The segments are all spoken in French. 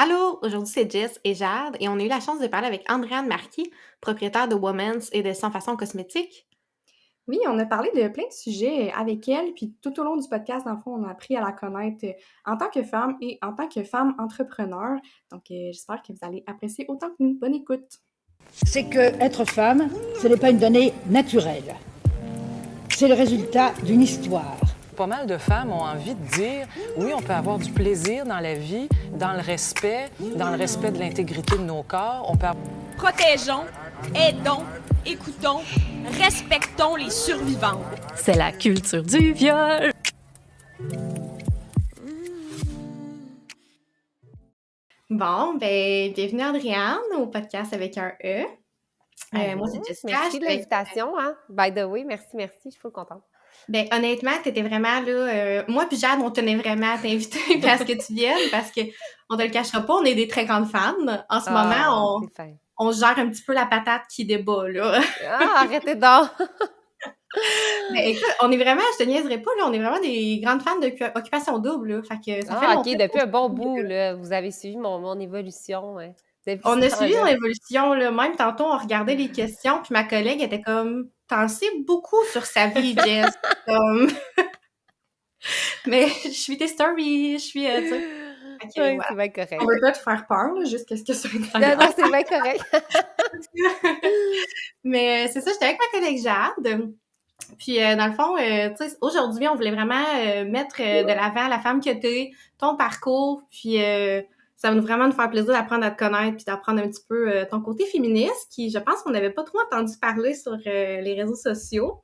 Allô, aujourd'hui c'est Jess et Jade et on a eu la chance de parler avec Andréane Marquis, propriétaire de Women's et de Sans Façon Cosmétique. Oui, on a parlé de plein de sujets avec elle, puis tout au long du podcast, dans le fond, on a appris à la connaître en tant que femme et en tant que femme entrepreneur. Donc, j'espère que vous allez apprécier autant que nous. Bonne écoute! C'est que être femme, ce n'est pas une donnée naturelle. C'est le résultat d'une histoire. Pas mal de femmes ont envie de dire, oui, on peut avoir du plaisir dans la vie, dans le respect de l'intégrité de nos corps. Protégeons, aidons, écoutons, respectons les survivantes. C'est la culture du viol. Bon, ben, bienvenue Andréane au podcast avec un E. Moi, c'est Jessica. Merci de l'invitation, hein? By the way, merci, je suis full contente. Ben, honnêtement, t'étais vraiment là. Moi puis Jade, on tenait vraiment à t'inviter parce que tu viennes, parce que on te le cachera pas, on est des très grandes fans. En ce moment, c'est fin. on gère un petit peu la patate qui débat, là. Arrêtez donc! Ben, écoute, on est vraiment, je te niaiserai pas, là, on est vraiment des grandes fans d'Occupation Double, là. Fait que ça fait longtemps OK, depuis un bon qu'on se bout, suit, là, vous avez suivi mon évolution, ouais. Depuis on ce a suivi son temps-là. évolution, là. Même tantôt, on regardait les questions, puis ma collègue était comme, t'en sais beaucoup sur sa vie, Jess. Comme, mais je suis tes stories, je suis, tu sais. Fait que, Oui, voilà. c'est bien correct. On veut pas te faire peur, là, juste qu'est-ce que sur Non, Instagram. non, c'est bien correct. Mais c'est ça, j'étais avec ma collègue Jade. Puis, dans le fond, tu sais, aujourd'hui, on voulait vraiment mettre de l'avant la femme que t'es, ton parcours, puis ça va vraiment nous faire plaisir d'apprendre à te connaître puis d'apprendre un petit peu ton côté féministe, qui, je pense qu'on n'avait pas trop entendu parler sur les réseaux sociaux.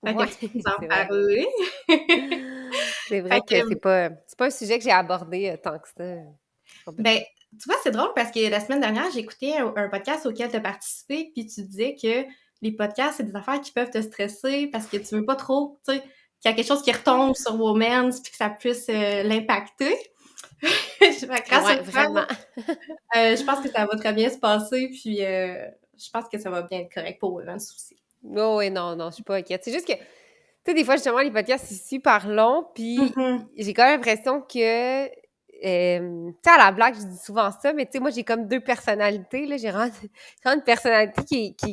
Fait que Ouais, tu peux nous en c'est vrai. parler. C'est vrai Fait que c'est pas un sujet que j'ai abordé tant que ça. ben, tu vois, c'est drôle parce que la semaine dernière, j'ai écouté un podcast auquel tu as participé, puis tu disais que les podcasts, c'est des affaires qui peuvent te stresser parce que tu veux pas trop, tu sais, qu'il y a quelque chose qui retombe sur Women's puis que ça puisse l'impacter. Grâce Ouais, au temps, vraiment. je pense que ça va très bien se passer, puis je pense que ça va bien être correct pour Women's aussi. Oh, oui, non, je suis pas inquiète. C'est juste que, tu sais, des fois, justement, les podcasts, c'est super long, puis Mhm. j'ai quand même l'impression que, tu sais, à la blague, je dis souvent ça, mais tu sais, moi, j'ai comme deux personnalités, là. J'ai vraiment, vraiment une personnalité tu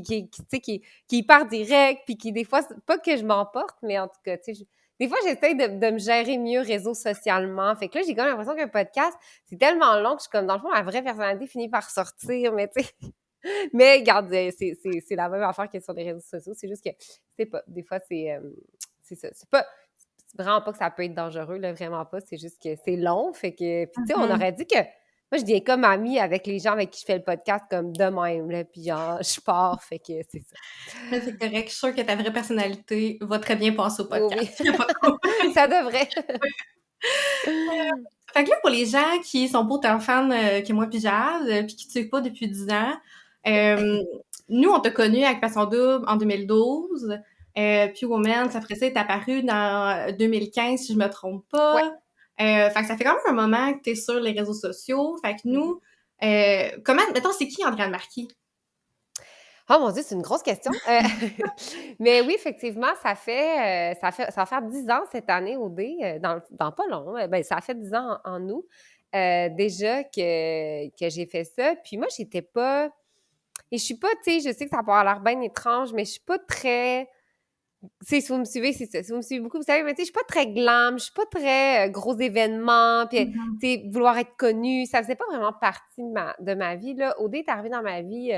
sais, qui est hyper directe, puis qui, des fois, c'est pas que je m'emporte, mais en tout cas, tu sais, des fois, j'essaie de me gérer mieux réseau socialement. Fait que là, j'ai quand même l'impression qu'un podcast, c'est tellement long que je suis comme, dans le fond, ma vraie personnalité finit par sortir, mais tu sais, mais regarde, c'est la même affaire que sur les réseaux sociaux. C'est juste que, c'est pas, des fois, c'est ça. C'est vraiment pas que ça peut être dangereux, là, vraiment pas. C'est juste que c'est long. Fait que, puis tu sais, on Mhm. aurait dit que, moi, je deviens comme amie avec les gens avec qui je fais le podcast comme de même, là. Puis genre, je pars. Fait que c'est ça. Mais c'est correct, je suis sûre que ta vraie personnalité va très bien passer au Oui, podcast. oui. Y a pas trop. Ça devrait. Fait que là, pour les gens qui sont pas autant fans que moi puis Jade, puis qui te suivent pas depuis 10 ans, euh, nous, on t'a connu avec Passion Double en 2012, puis Woman, après ça, est apparu dans 2015, si je me trompe Ouais. pas. Fait que ça fait quand même un moment que t'es sur les réseaux sociaux. Fait que nous, mettons, c'est qui Andréane Marquis? Oh mon Dieu, c'est une grosse question. Mais oui, effectivement, ça va faire 10 ans cette année au D, dans pas long. Ben, ça a fait 10 ans en août, déjà que j'ai fait ça. Puis moi, j'étais pas. Et je suis pas, tu sais, je sais que ça peut avoir l'air bien étrange, mais je suis pas très. Tu sais, si vous me suivez, c'est ça. Si vous me suivez beaucoup, vous savez, mais tu sais, je suis pas très glam, je suis pas très gros événements, puis, Mhm. tu sais, vouloir être connue, ça faisait pas vraiment partie de ma vie, là. OD est arrivé dans ma vie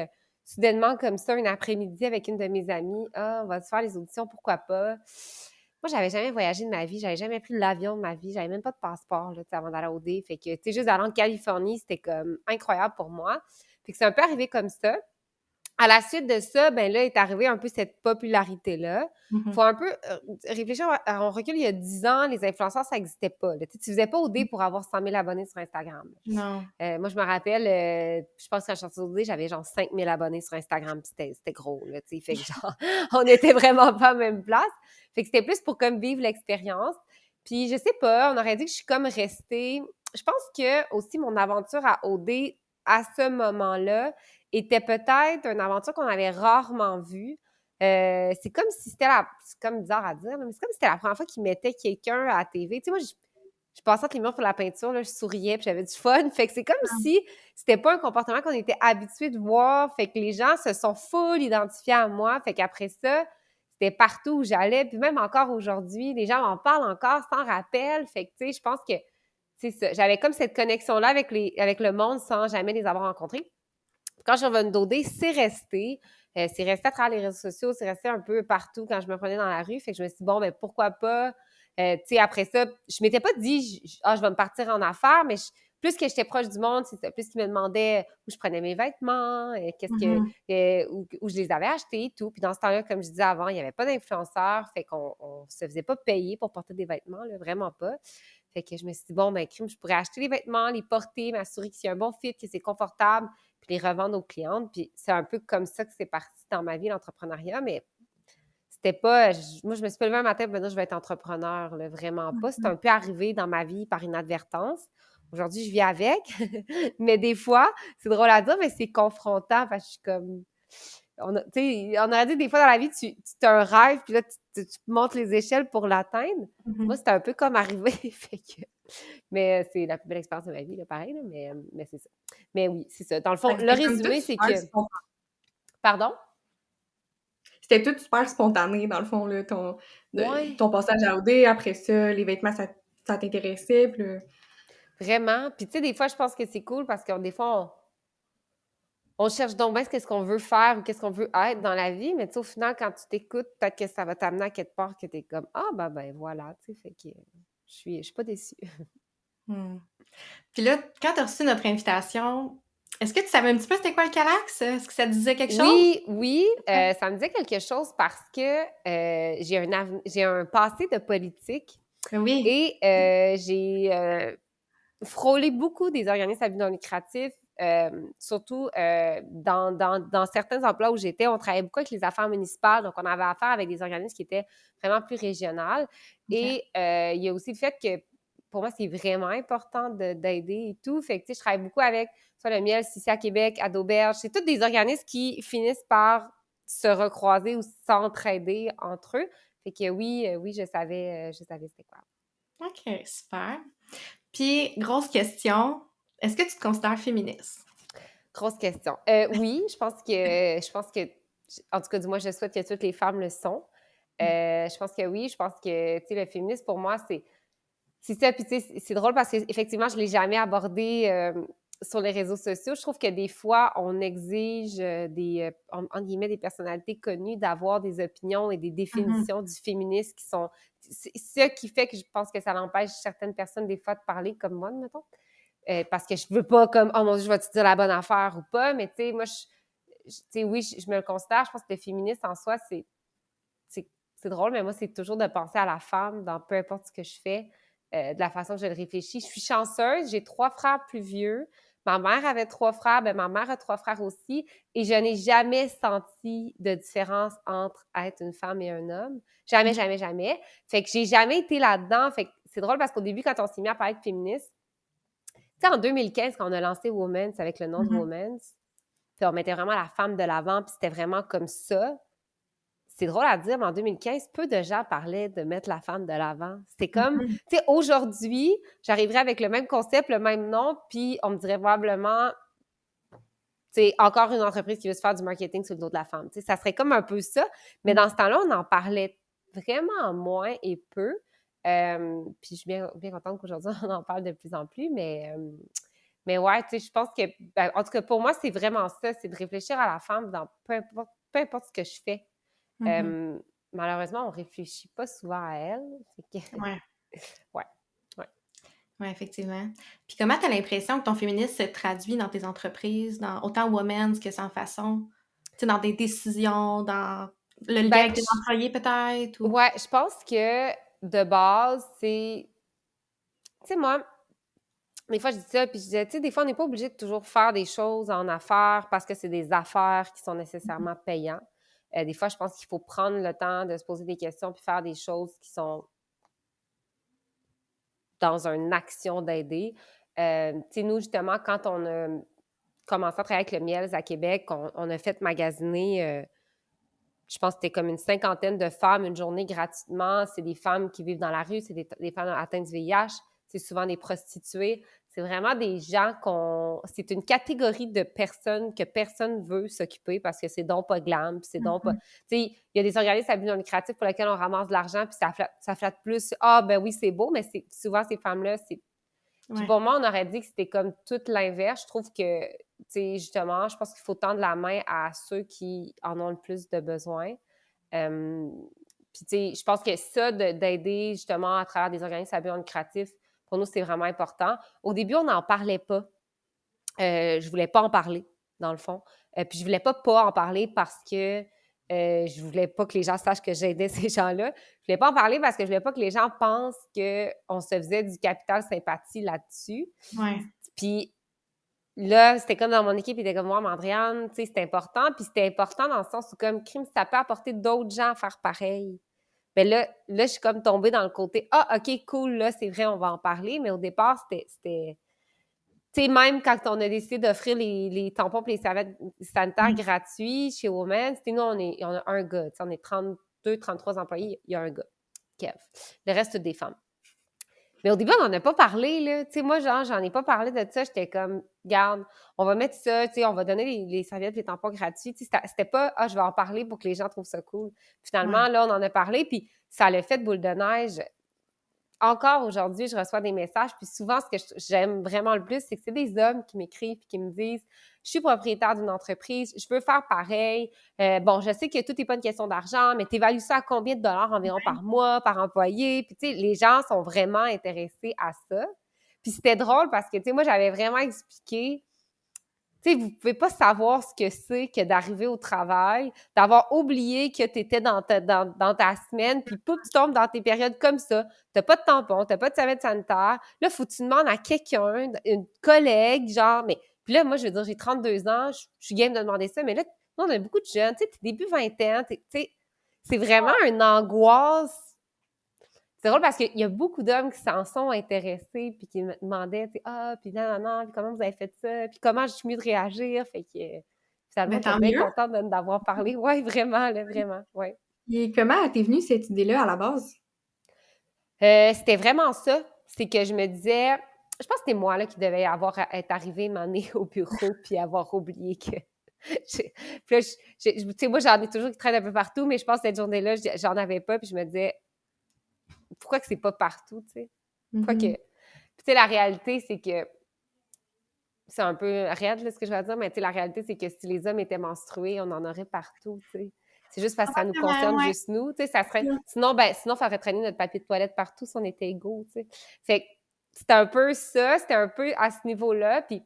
soudainement comme ça, un après-midi avec une de mes amies. Ah, on va se faire les auditions, pourquoi pas? Moi, j'avais jamais voyagé de ma vie, j'avais jamais pris l'avion de ma vie, j'avais même pas de passeport, là, tu sais, avant d'aller à OD. Fait que, tu sais, juste d'aller en Californie, c'était comme incroyable pour moi. Fait que c'est un peu arrivé comme ça. À la suite de ça, ben là, est arrivée un peu cette popularité-là. Mhm. Faut un peu réfléchir, on recule il y a 10 ans, les influenceurs, ça n'existait pas. Là. Tu faisais pas OD pour avoir 100 000 abonnés sur Instagram. Non. Moi, je me rappelle, je pense que quand je suis sortie d'OD, j'avais genre 5 000 abonnés sur Instagram, puis c'était gros, là, tu sais. Fait que genre, on était vraiment pas à la même place. Fait que c'était plus pour comme vivre l'expérience. Puis je sais pas, on aurait dit que je suis comme restée. Je pense que aussi mon aventure à OD à ce moment-là était peut-être une aventure qu'on avait rarement vue. C'est comme si c'était c'est comme bizarre à dire, mais c'est comme si c'était la première fois qu'ils mettaient quelqu'un à la TV. Tu sais, moi, je je passais entre les murs pour la peinture, là, je souriais, puis j'avais du fun. Fait que c'est comme si c'était pas un comportement qu'on était habitué de voir. Fait que les gens se sont full identifiés à moi. Fait qu'après ça, c'était partout où j'allais. Puis même encore aujourd'hui, les gens m'en parlent encore, s'en rappellent. Fait que, tu sais, je pense que c'est ça. J'avais comme cette connexion-là avec le monde sans jamais les avoir rencontrés. Quand je suis revenue d'OD, c'est resté. C'est resté à travers les réseaux sociaux, c'est resté un peu partout quand je me prenais dans la rue. Fait que je me suis dit, bon, ben pourquoi pas. Tu sais, après ça, je m'étais pas dit, je vais me partir en affaires, mais plus que j'étais proche du monde, c'est ça, plus qu'ils me demandaient où je prenais mes vêtements, où je les avais achetés et tout. Puis dans ce temps-là, comme je disais avant, il n'y avait pas d'influenceurs, fait qu'on se faisait pas payer pour porter des vêtements, là, vraiment pas. Fait que je me suis dit, bon, ben, crime, je pourrais acheter les vêtements, les porter, m'assurer qu'il y a un bon fit, que c'est confortable, puis les revendre aux clientes. Puis c'est un peu comme ça que c'est parti dans ma vie, l'entrepreneuriat, mais c'était pas... Moi, je me suis pas levée un matin pour me dire, je vais être entrepreneur, là, vraiment pas. C'est un peu arrivé dans ma vie par inadvertance. Aujourd'hui, je vis avec, mais des fois, c'est drôle à dire, mais c'est confrontant, parce que je suis comme... On aurait dit des fois dans la vie, tu as un rêve, puis là, tu montes les échelles pour l'atteindre. Moi, c'était un peu comme arrivé, fait que... Mais c'est la plus belle expérience de ma vie, là, pareil, là, mais c'est ça. Mais oui, c'est ça. Dans le fond, le résumé, c'est que... Pardon? C'était tout super spontané, dans le fond, là, Ouais. ton passage à OD. Après ça, les vêtements, ça t'intéressait. Puis là... Vraiment. Puis tu sais, des fois, je pense que c'est cool parce que des fois, on cherche donc bien qu'est-ce qu'on veut faire ou qu'est-ce qu'on veut être dans la vie, mais tu sais, au final, quand tu t'écoutes, peut-être que ça va t'amener à quelque part que t'es comme « Ah, ben voilà », tu sais, fait que je suis pas déçue. Puis là, quand tu as reçu notre invitation, est-ce que tu savais un petit peu c'était quoi le Calax? Est-ce que ça te disait quelque chose? Oui, ça me disait quelque chose parce que j'ai un passé de politique Oui. et j'ai frôlé beaucoup des organismes à but non lucratif, surtout dans certains emplois où j'étais, on travaillait beaucoup avec les affaires municipales, donc on avait affaire avec des organismes qui étaient vraiment plus régionales. Et il y a aussi le fait que pour moi, c'est vraiment important d'aider et tout. Fait que, tu sais, je travaille beaucoup avec soit le miel, ici à Québec, à d'Auberge. C'est tous des organismes qui finissent par se recroiser ou s'entraider entre eux. Fait que oui, je savais c'était quoi. OK, super. Puis, grosse question, est-ce que tu te considères féministe? Grosse question. Oui, je pense que, en tout cas, du moins, je souhaite que toutes les femmes le sont. Je pense que oui, je pense que, tu sais, le féminisme, pour moi, c'est ça. Puis, tu sais, c'est drôle parce qu'effectivement, je ne l'ai jamais abordé sur les réseaux sociaux. Je trouve que des fois, on exige entre guillemets, des personnalités connues d'avoir des opinions et des définitions du féminisme qui sont... C'est ce qui fait que je pense que ça l'empêche certaines personnes, des fois, de parler comme moi, mettons. Parce que je veux pas comme « Oh mon Dieu, je vais te dire la bonne affaire ou pas », mais tu sais, moi, tu sais, oui, je me le considère. Je pense que le féministe, en soi, c'est drôle, mais moi, c'est toujours de penser à la femme dans peu importe ce que je fais, de la façon que je le réfléchis. Je suis chanceuse, j'ai 3 frères plus vieux. Ma mère avait 3 frères, ben ma mère a 3 frères aussi, et je n'ai jamais senti de différence entre être une femme et un homme. Jamais, jamais, jamais. Fait que j'ai jamais été là-dedans. Fait que c'est drôle parce qu'au début, quand on s'est mis à parler de féministe, tu sais, en 2015, quand on a lancé Women's avec le nom de Women's, puis on mettait vraiment la femme de l'avant, puis c'était vraiment comme ça. C'est drôle à dire, mais en 2015, peu de gens parlaient de mettre la femme de l'avant. C'était comme, tu sais, aujourd'hui, j'arriverais avec le même concept, le même nom, puis on me dirait probablement, tu sais, encore une entreprise qui veut se faire du marketing sur le dos de la femme. Tu sais, ça serait comme un peu ça, mais dans ce temps-là, on en parlait vraiment moins et peu. Puis je suis bien, bien contente qu'aujourd'hui, on en parle de plus en plus, mais ouais, tu sais, je pense que, ben, en tout cas, pour moi, c'est vraiment ça, c'est de réfléchir à la femme dans peu importe ce que je fais. Malheureusement, on réfléchit pas souvent à elle. Fait que... Ouais. ouais. Oui, effectivement. Puis comment tu as l'impression que ton féminisme se traduit dans tes entreprises, dans autant Women's que sans façon? Tu sais, dans des décisions, dans le lien avec tes employés peut-être? Ou... Ouais, je pense que de base, c'est... Tu sais, moi, des fois, je dis ça, puis je disais, tu sais, des fois, on n'est pas obligé de toujours faire des choses en affaires parce que c'est des affaires qui sont nécessairement payantes. Des fois, je pense qu'il faut prendre le temps de se poser des questions puis faire des choses qui sont dans une action d'aider. Tu sais, nous, justement, quand on a commencé à travailler avec le Miels à Québec, on a fait magasiner, je pense que c'était comme une 50aine de femmes une journée gratuitement. C'est des femmes qui vivent dans la rue, c'est des femmes atteintes du VIH. c'est souvent des prostituées. C'est vraiment des gens c'est une catégorie de personnes que personne veut s'occuper parce que c'est donc pas glam, puis c'est donc pas... Tu sais, il y a des organismes à but non lucratif pour lesquels on ramasse de l'argent, puis ça flatte plus. Ah, ben oui, c'est beau, mais souvent, ces femmes-là, c'est... Puis pour moi, on aurait dit que c'était comme tout l'inverse. Je trouve que, tu sais, justement, je pense qu'il faut tendre la main à ceux qui en ont le plus de besoin. Puis, tu sais, je pense que ça, d'aider justement à travers des organismes à but non lucratif, pour nous, c'est vraiment important. Au début, on n'en parlait pas. Je voulais pas en parler, dans le fond. Puis je voulais pas en parler parce que je voulais pas que les gens sachent que j'aidais ces gens-là. Je voulais pas en parler parce que je voulais pas que les gens pensent qu'on se faisait du capital sympathie là-dessus. Ouais. Puis là, c'était comme dans mon équipe, il était comme moi, Andréane, tu sais, c'était important. Puis c'était important dans le sens où, comme crime, ça peut apporter d'autres gens à faire pareil. Mais là, je suis comme tombée dans le côté « Ah, OK, cool, là, c'est vrai, on va en parler. » Mais au départ, c'était... Tu sais, même quand on a décidé d'offrir les tampons et les serviettes sanitaires gratuits chez Women, nous, on a un gars. On est 32, 33 employés, il y a un gars, Kev. Le reste, c'est des femmes. Mais au début, on n'en a pas parlé, là. Tu sais, moi, genre, j'en ai pas parlé de ça. J'étais comme, regarde, on va mettre ça, tu sais, on va donner les serviettes et les tampons gratuits. Tu sais, c'était pas, je vais en parler pour que les gens trouvent ça cool. Finalement, là, on en a parlé, puis ça l'a fait boule de neige. Encore aujourd'hui, je reçois des messages, puis souvent, ce que j'aime vraiment le plus, c'est que c'est des hommes qui m'écrivent et qui me disent « Je suis propriétaire d'une entreprise, je veux faire pareil. Bon, je sais que tout n'est pas une question d'argent, mais tu évalues ça à combien de dollars environ par mois, par employé? » Puis, tu sais, les gens sont vraiment intéressés à ça. Puis c'était drôle parce que, tu sais, moi, j'avais vraiment expliqué... Tu sais, vous pouvez pas savoir ce que c'est que d'arriver au travail, d'avoir oublié que tu étais dans ta semaine, puis pouf, tu tombes dans tes périodes comme ça. T'as pas de tampon, t'as pas de serviette sanitaire. Là, faut que tu demandes à quelqu'un, une collègue, genre, mais... Puis là, moi, je veux dire, j'ai 32 ans, je suis game de demander ça, mais là, nous, on a beaucoup de jeunes, tu sais, t'es début vingtaine, tu sais, c'est vraiment une angoisse. C'est drôle parce qu'il y a beaucoup d'hommes qui s'en sont intéressés puis qui me demandaient, tu sais, puis non, puis comment vous avez fait ça, puis comment je suis mieux de réagir. Fait que finalement, tant j'étais bien mieux. contente d'avoir parlé. Oui, vraiment, là, vraiment, oui. Et comment t'es venue cette idée-là à la base? C'était vraiment ça. C'est que je me disais, je pense que c'était moi là, qui devais être arrivée m'emmener au bureau puis avoir oublié que. Puis là, tu sais, moi, j'en ai toujours qui traînent un peu partout, mais je pense que cette journée-là, j'en avais pas, puis je me disais, pourquoi que c'est pas partout, tu sais? Pourquoi que... Puis, tu sais, la réalité, c'est que... C'est un peu raide, là, ce que je vais dire, mais tu sais, la réalité, c'est que si les hommes étaient menstrués, on en aurait partout, tu sais. C'est juste parce que ça nous concerne juste nous, tu sais, ça serait... Sinon, il faudrait traîner notre papier de toilette partout si on était égaux, tu sais. Fait que c'était un peu ça, c'était un peu à ce niveau-là, puis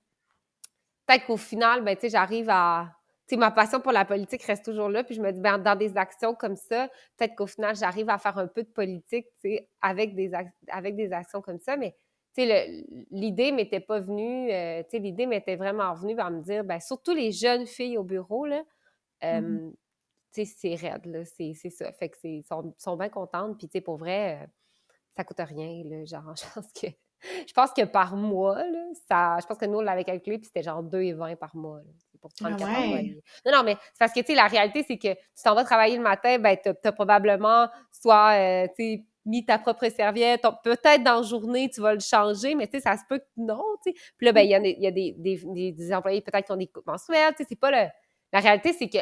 peut-être qu'au final, tu sais, j'arrive à... Tu sais, ma passion pour la politique reste toujours là, puis je me dis, dans des actions comme ça, peut-être qu'au final, j'arrive à faire un peu de politique, tu sais, avec des actions comme ça, mais tu sais, l'idée m'était pas venue, tu sais, l'idée m'était vraiment venue à me dire, surtout les jeunes filles au bureau, là, tu sais, c'est raide, là, c'est ça. Fait que sont bien contentes, puis tu sais, pour vrai, ça coûte rien, là, genre, je pense que par mois, là, je pense que nous, on l'avait calculé, puis c'était genre 2,20 par mois, là, pour 34 employés. Non, mais c'est parce que, tu sais, la réalité, c'est que tu t'en vas travailler le matin, t'as probablement soit, tu sais, mis ta propre serviette, peut-être dans la journée, tu vas le changer, mais tu sais, ça se peut que non, tu sais. Puis là, il y a des employés peut-être qui ont des coupes menstruelles, tu sais, c'est pas le... La réalité, c'est que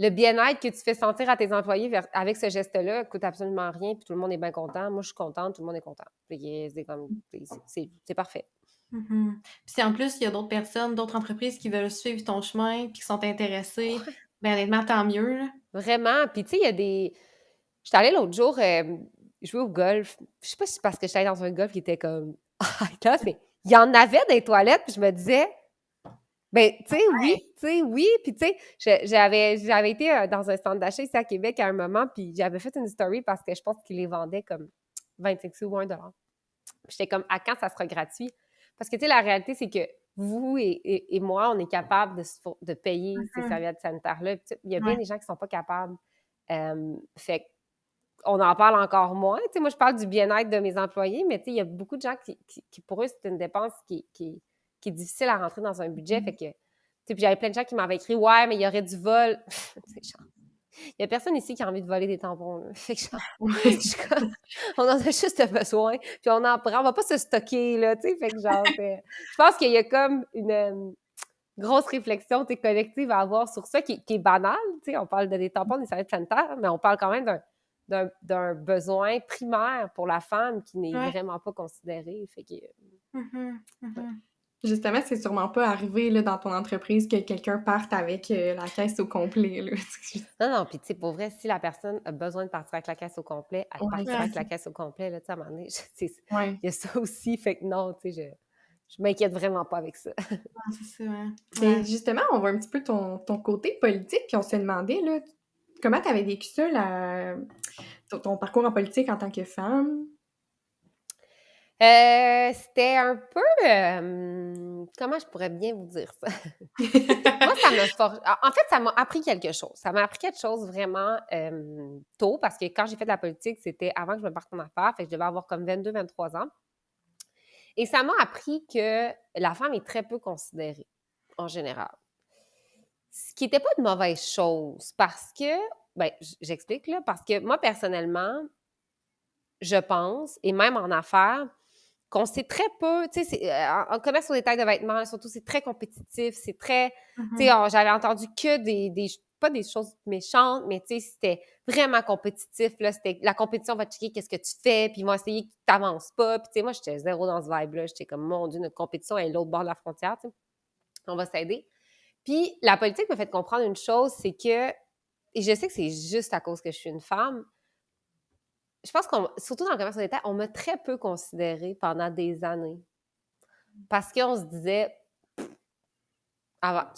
le bien-être que tu fais sentir à tes employés avec ce geste-là coûte absolument rien, puis tout le monde est bien content. Moi, je suis contente, tout le monde est content. C'est parfait. Puis en plus, il y a d'autres personnes, d'autres entreprises qui veulent suivre ton chemin puis qui sont intéressées, honnêtement, tant mieux, là. Vraiment. Puis tu sais, il y a des... J'étais allée l'autre jour jouer au golf. Je sais pas si c'est parce que j'étais allée dans un golf qui était comme... mais il y en avait des toilettes, puis je me disais... tu sais, oui. Puis, tu sais, j'avais été dans un centre d'achat ici à Québec à un moment, puis j'avais fait une story parce que je pense qu'ils les vendaient comme 25 sous ou $1. J'étais comme, à quand ça sera gratuit? Parce que, tu sais, la réalité, c'est que vous et moi, on est capable de payer ces serviettes sanitaires-là. Il y a bien des gens qui ne sont pas capables. Fait on en parle encore moins. Tu sais, moi, je parle du bien-être de mes employés, mais tu sais, il y a beaucoup de gens qui pour eux, c'est une dépense qui est difficile à rentrer dans un budget. Fait que, tu sais, puis j'avais plein de gens qui m'avaient écrit « Ouais, mais il y aurait du vol. » Il y a personne ici qui a envie de voler des tampons, là. Fait que genre, je suis comme, on en a juste besoin, puis on en prend, on va pas se stocker, là, tu sais. Fait que genre, je pense qu'il y a comme une grosse réflexion, tu sais, collective à avoir sur ça, qui est banale, tu sais. On parle de des tampons, des serviettes sanitaires, mais on parle quand même d'un besoin primaire pour la femme qui n'est Ouais. vraiment pas considéré. Fait que, Mhm, mhm. Justement, c'est sûrement pas arrivé là, dans ton entreprise que quelqu'un parte avec la caisse au complet. Là. non, puis tu sais, pour vrai, si la personne a besoin de partir avec la caisse au complet, elle Ouais, partira avec c'est la caisse au complet, là, tu sais, à un moment donné, il ouais. y a ça aussi, fait que non, tu sais, je m'inquiète vraiment pas avec ça. Ouais, c'est ça, ouais. Mais Ouais. justement, on voit un petit peu ton côté politique, puis on se demandait là, comment tu avais vécu ça, ton parcours en politique en tant que femme. C'était un peu, comment je pourrais bien vous dire ça? Moi, ça m'a en fait, ça m'a appris quelque chose. Ça m'a appris quelque chose vraiment, tôt parce que quand j'ai fait de la politique, c'était avant que je me parte en affaires, fait que je devais avoir comme 22-23 ans et ça m'a appris que la femme est très peu considérée, en général. Ce qui n'était pas une mauvaise chose parce que, ben, j'explique là, parce que moi, personnellement, je pense, et même en affaires, qu'on sait très peu, tu sais, en commerce au détail de vêtements, surtout, c'est très compétitif, c'est très, tu sais, Mhm. j'avais entendu que pas des choses méchantes, mais tu sais, c'était vraiment compétitif, là, c'était, la compétition va checker qu'est-ce que tu fais, puis ils vont essayer que tu n'avances pas, puis tu sais, moi, j'étais zéro dans ce vibe-là, j'étais comme, mon Dieu, notre compétition est l'autre bord de la frontière, tu sais, on va s'aider. Puis la politique m'a fait comprendre une chose, c'est que, et je sais que c'est juste à cause que je suis une femme, je pense surtout dans le commerce au détail, on m'a très peu considérée pendant des années. Parce qu'on se disait,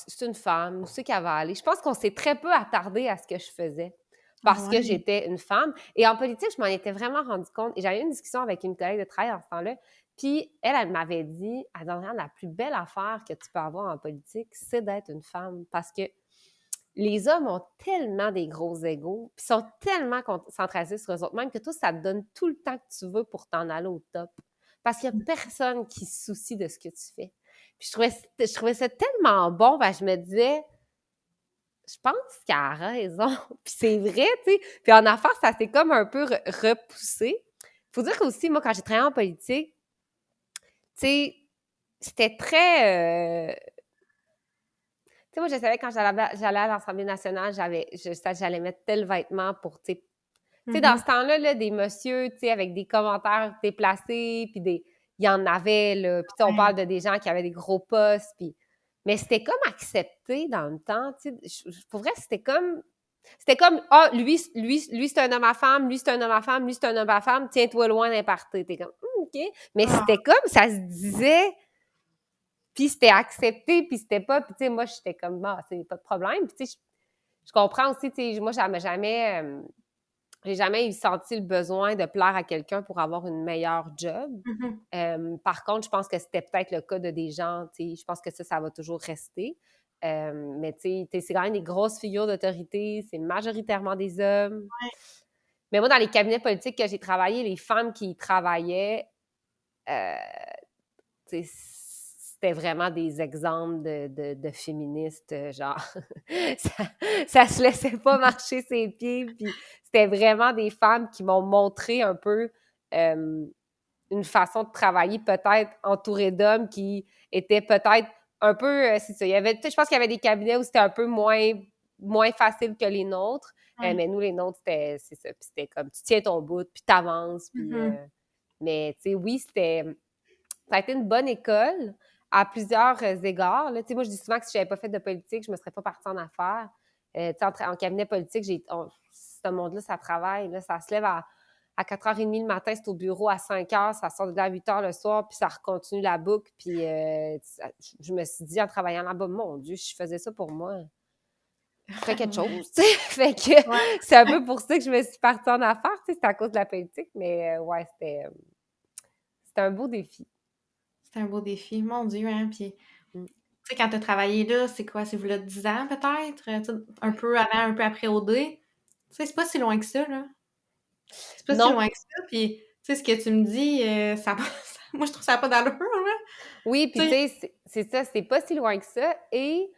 c'est une femme, où c'est qu'elle va aller? Je pense qu'on s'est très peu attardé à ce que je faisais parce que Ouais. j'étais une femme. Et en politique, je m'en étais vraiment rendu compte. Et j'avais eu une discussion avec une collègue de travail en ce temps-là. Puis elle m'avait dit, Adrienne, la plus belle affaire que tu peux avoir en politique, c'est d'être une femme. Parce que les hommes ont tellement des gros égos, puis sont tellement centralisés sur eux autres même que toi, ça te donne tout le temps que tu veux pour t'en aller au top. Parce qu'il n'y a personne qui se soucie de ce que tu fais. Puis je trouvais ça tellement bon, ben je me disais, je pense qu'elle a raison. Puis c'est vrai, tu sais. Puis en affaires, ça s'est comme un peu repoussé. Faut dire qu'aussi, moi, quand j'ai travaillé en politique, tu sais, c'était très... tu sais, moi, je savais quand j'allais à l'Assemblée nationale, j'allais mettre tel vêtement pour, tu sais, dans ce temps-là, là, des messieurs, tu sais, avec des commentaires déplacés, puis il y en avait, là. Puis, tu sais, on parle de des gens qui avaient des gros postes, puis... Mais c'était comme accepté dans le temps, tu sais. Pour vrai, c'était comme... ah, lui, c'est un homme à femme, lui, c'est un homme à femme, lui, c'est un homme à femme, tiens-toi loin d'un party. T'es comme, OK. Mais c'était comme, ça se disait... Puis c'était accepté, puis c'était pas... Puis tu sais, moi, j'étais comme, bah, c'est pas de problème. Puis tu sais, je comprends aussi, tu sais, moi, j'ai jamais eu senti le besoin de plaire à quelqu'un pour avoir une meilleure job. Mhm. Par contre, je pense que c'était peut-être le cas de des gens, tu sais, je pense que ça va toujours rester. Mais tu sais, c'est quand même des grosses figures d'autorité, c'est majoritairement des hommes. Ouais. Mais moi, dans les cabinets politiques que j'ai travaillé, les femmes qui y travaillaient, euh, tu sais, c'était vraiment des exemples de féministes, genre, ça se laissait pas marcher ses pieds, puis c'était vraiment des femmes qui m'ont montré un peu une façon de travailler peut-être entourée d'hommes qui étaient peut-être un peu, c'est ça, je pense qu'il y avait des cabinets où c'était un peu moins facile que les nôtres, Ouais. mais nous, les nôtres, c'est ça, puis c'était comme, tu tiens ton bout, puis t'avances, puis... mais, tu sais, oui, ça a été une bonne école à plusieurs égards. Là. Moi, je dis souvent que si je n'avais pas fait de politique, je ne me serais pas partie en affaires. En cabinet politique, ce monde-là, ça travaille. Là, ça se lève à 4h30 le matin, c'est au bureau à 5h, ça sort de là à 8h le soir, puis ça continue la boucle. Puis je me suis dit, en travaillant là-bas, mon Dieu, je faisais ça pour moi. Je ferais quelque chose, tu sais. Fait que Ouais. c'est un peu pour ça que je me suis partie en affaires, tu sais, c'est à cause de la politique. Mais ouais, c'était un beau défi. C'est un beau défi, mon Dieu, hein, puis Mm. tu sais, quand t'as travaillé là, c'est quoi? C'est v'là 10 ans peut-être? Tu sais, un peu avant, un peu après OD? Tu sais, c'est pas si loin que ça, là. C'est pas si Non. loin que ça, puis tu sais, ce que tu me dis, moi, je trouve ça a pas d'allure, là. Oui, puis Tu tu sais, sais, c'est ça, c'est pas si loin que ça. Et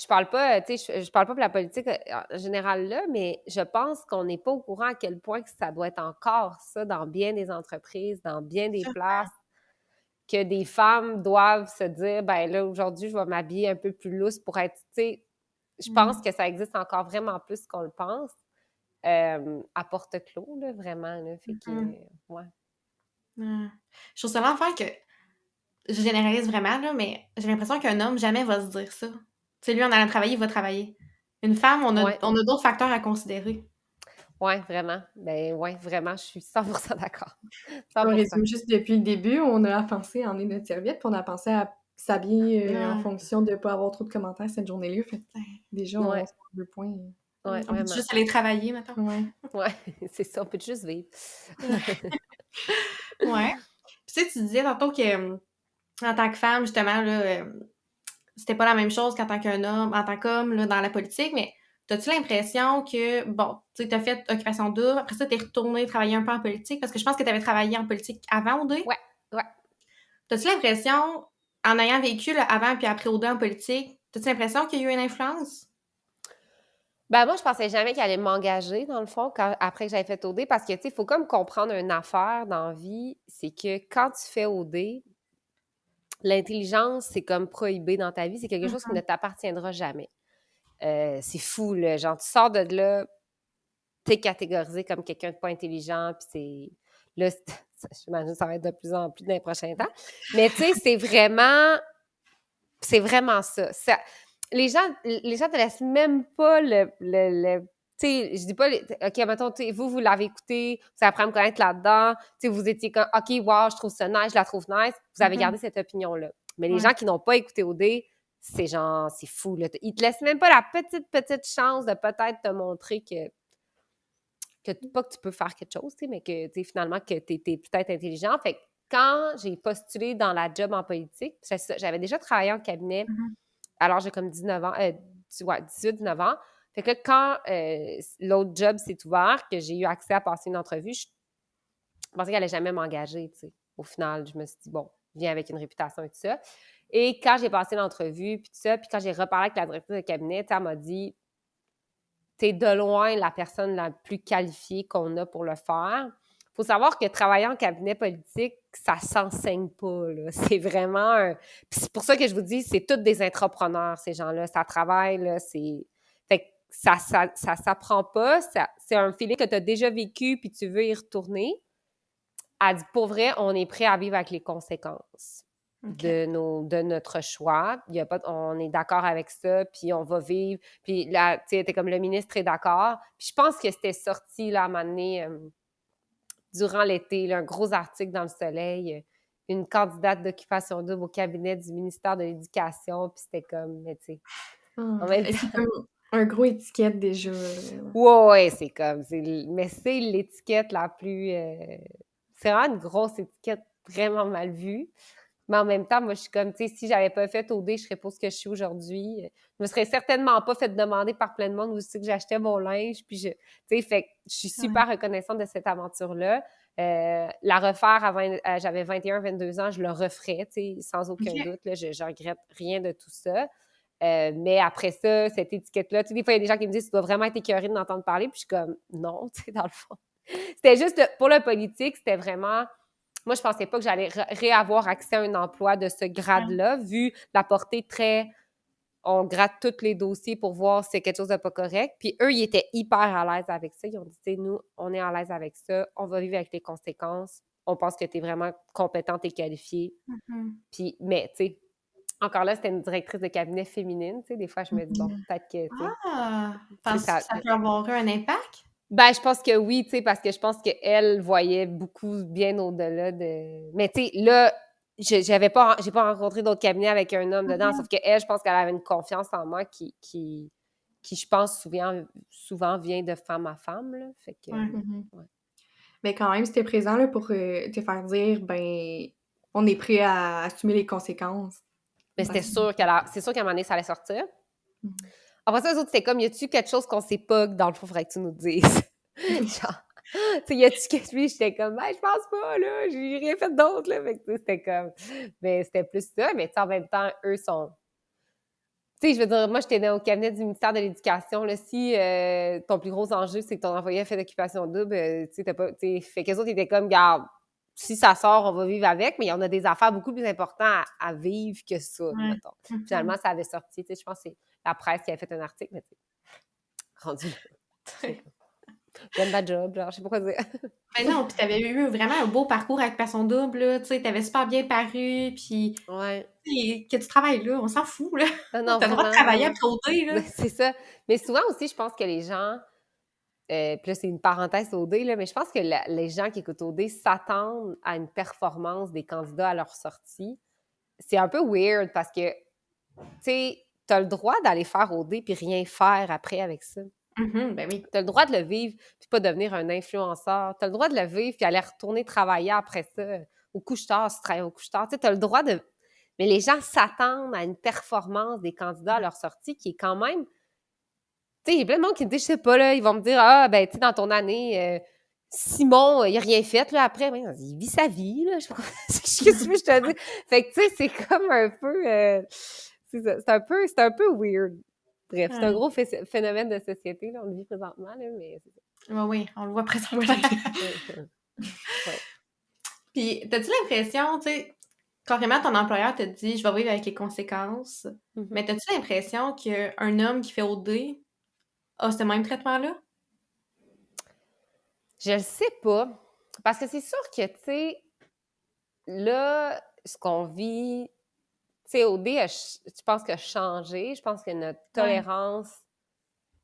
je parle pas, tu sais, je parle pas pour la politique en général là, mais je pense qu'on n'est pas au courant à quel point que ça doit être encore ça dans bien des entreprises, dans bien des places, que des femmes doivent se dire, ben là, aujourd'hui, je vais m'habiller un peu plus lousse pour être, tu sais, je pense que ça existe encore vraiment plus qu'on le pense, à porte clos, là, vraiment, là, fait que, ouais. Je trouve ça l'enfer que je généralise vraiment, là, mais j'ai l'impression qu'un homme jamais va se dire ça. Tu sais, lui, on allait travailler, il va travailler. Une femme, Ouais. on a d'autres facteurs à considérer. Ouais, vraiment. Ben ouais, vraiment, je suis 100% d'accord. On 100%. résume juste depuis le début, on a pensé à emmener notre serviette, puis on a pensé à s'habiller en fonction de ne pas avoir trop de commentaires cette journée-là. Fait que, déjà, on Ouais. se fait 2 points. Ouais, On peut vraiment. juste aller travailler, mettons. Ouais. Ouais, c'est ça, on peut juste vivre. Ouais. Puis tu sais, tu disais tantôt que, en tant que femme, justement, là, c'était pas la même chose qu'en tant qu'un homme, en tant qu'homme, là, dans la politique, mais t'as-tu l'impression que, bon, tu sais, t'as fait Occupation Double, après ça, t'es retournée travailler un peu en politique, parce que je pense que t'avais travaillé en politique avant OD? Ouais. T'as-tu l'impression, en ayant vécu le avant puis après OD en politique, t'as-tu l'impression qu'il y a eu une influence? Ben moi, je pensais jamais qu'elle allait m'engager, dans le fond, après que j'avais fait OD, parce que, tu sais, il faut comme comprendre une affaire dans la vie, c'est que quand tu fais OD, l'intelligence, c'est comme prohibé dans ta vie, c'est quelque chose qui ne t'appartiendra jamais. C'est fou, là. Genre, tu sors de là, t'es catégorisé comme quelqu'un de pas intelligent, puis c'est... Là, j'imagine que ça va être de plus en plus dans les prochains temps. Mais tu sais, c'est vraiment ça. Les gens te laissent même pas tu sais, je dis pas, OK, mettons, vous l'avez écouté, vous avez appris à me connaître là-dedans, tu sais, vous étiez comme, OK, wow, je trouve ça nice, je la trouve nice, vous avez gardé cette opinion-là. Mais les gens qui n'ont pas écouté OD, c'est genre, c'est fou, là. Ils te laissent même pas la petite chance de peut-être te montrer pas que tu peux faire quelque chose, tu sais, mais que, tu sais, finalement, que tu es peut-être intelligent. Fait que quand j'ai postulé dans la job en politique, j'avais déjà travaillé en cabinet à l'âge de comme 19 ans, 18-19 ans. Fait que là, quand l'autre job s'est ouvert, que j'ai eu accès à passer une entrevue, je pensais qu'elle allait jamais m'engager, tu sais. Au final, je me suis dit, bon, viens avec une réputation et tout ça. Et quand j'ai passé l'entrevue, puis tout ça, puis quand j'ai reparlé avec la directrice de cabinet, tu sais, elle m'a dit, t'es de loin la personne la plus qualifiée qu'on a pour le faire. Il faut savoir que travailler en cabinet politique, ça s'enseigne pas, là. C'est vraiment Puis c'est pour ça que je vous dis, c'est tous des entrepreneurs, ces gens-là. Ça travaille, là, c'est... Fait que ça s'apprend pas. C'est un feeling que tu as déjà vécu puis tu veux y retourner. Elle dit, pour vrai, on est prêt à vivre avec les conséquences de notre choix. Il y a pas, on est d'accord avec ça, puis on va vivre. Puis là, tu sais, t'es comme le ministre est d'accord. Puis je pense que c'était sorti, là, à un moment donné, durant l'été, là, un gros article dans Le Soleil, une candidate d'occupation double au cabinet du ministère de l'Éducation, puis c'était comme, mais tu sais, en même temps... C'est comme un gros étiquette déjà. Ouais, c'est comme, mais c'est l'étiquette la plus... c'est vraiment une grosse étiquette vraiment mal vue. Mais en même temps, moi, je suis comme, tu sais, si j'avais pas fait OD, je serais pas ce que je suis aujourd'hui. Je me serais certainement pas fait demander par plein de monde aussi que j'achetais mon linge. Puis, tu sais, fait que je suis super reconnaissante de cette aventure-là. La refaire j'avais 21, 22 ans, je le referais, tu sais, sans aucun doute. Là, je regrette rien de tout ça. Mais après ça, cette étiquette-là, tu sais, des fois, il y a des gens qui me disent, tu dois vraiment être écœurée de m'entendre parler. Puis je suis comme, non, tu sais, dans le fond. C'était juste, pour le politique, c'était vraiment... Moi, je pensais pas que j'allais réavoir accès à un emploi de ce grade-là, vu la portée très... On gratte tous les dossiers pour voir si c'est quelque chose de pas correct. Puis eux, ils étaient hyper à l'aise avec ça. Ils ont dit, tu sais, nous, on est à l'aise avec ça. On va vivre avec les conséquences. On pense que tu es vraiment compétente et qualifiée. Puis, mais, tu sais, encore là, c'était une directrice de cabinet féminine. Tu sais, des fois, je me dis, bon, peut-être que... Ça peut avoir eu un impact? Ben, je pense que oui, tu sais, parce que je pense qu'elle voyait beaucoup bien au-delà de... Mais tu sais, là, j'ai pas rencontré d'autres cabinets avec un homme dedans, sauf qu'elle, je pense qu'elle avait une confiance en moi qui je pense, souvent vient de femme à femme, là. Fait que... ouais. Mais quand même, c'était présent là, pour te faire dire, ben, on est prêt à assumer les conséquences. Mais c'était sûr c'est sûr qu'à un moment donné, ça allait sortir. Après ça, les autres, c'était comme, y a-tu quelque chose qu'on sait pas que dans le fond, il faudrait que tu nous dises? Genre, tu sais, y a-tu quelque chose? J'étais comme, ben, je pense pas, là, j'ai rien fait d'autre, là. Fait que, c'était comme, mais c'était plus ça, mais tu sais, en même temps, eux sont... tu sais, je veux dire, moi, j'étais au cabinet du ministère de l'Éducation, là, si ton plus gros enjeu, c'est que ton employé a fait d'occupation double, tu sais, t'as pas, tu sais, fait qu'eux autres étaient comme, garde, si ça sort, on va vivre avec, mais on a des affaires beaucoup plus importantes à vivre que ça, Ouais. mettons. Finalement, ça avait sorti, tu sais, je pense que c'est la presse qui avait fait un article, mais tu sais, rendu là. J'aime ma job, genre, je sais pas quoi dire. Ben non, puis t'avais eu vraiment un beau parcours avec Passion Double, là, tu sais, t'avais super bien paru, puis Ouais. que tu travailles là, on s'en fout, là. Ah non, T'as le droit de vraiment, travailler vraiment. après OD, là. C'est ça. Mais souvent aussi, je pense que les gens, puis là, c'est une parenthèse OD, là, mais je pense que les gens qui écoutent OD s'attendent à une performance des candidats à leur sortie. C'est un peu weird parce que, tu sais, t'as le droit d'aller faire OD puis rien faire après avec ça. Ben oui. T'as le droit de le vivre puis pas devenir un influenceur. T'as le droit de le vivre puis aller retourner travailler après ça au couche-tard si tu travailles au couche-tard. Tu sais, t'as le droit de... Mais les gens s'attendent à une performance des candidats à leur sortie qui est quand même... Tu sais, il y a plein de monde qui me dit, je sais pas, là, ils vont me dire, ah, ben, tu sais, dans ton année, Simon, il a rien fait, là, après, ben, il vit sa vie, là, je sais pas, qu'est-ce que tu veux que je te dis? Fait que, tu sais, c'est comme un peu, c'est ça, c'est un peu weird. Bref, c'est un gros phénomène de société, là, on le vit présentement, là, mais c'est ça. Oui, on le voit présentement. Ouais. Puis, t'as-tu l'impression, tu sais, carrément, ton employeur te dit, je vais vivre avec les conséquences, mais t'as-tu l'impression qu'un homme qui fait OD a ce même traitement-là? Je le sais pas, parce que c'est sûr que, tu sais, là, ce qu'on vit, tu sais, OD, je pense que changé. Je pense que notre tolérance,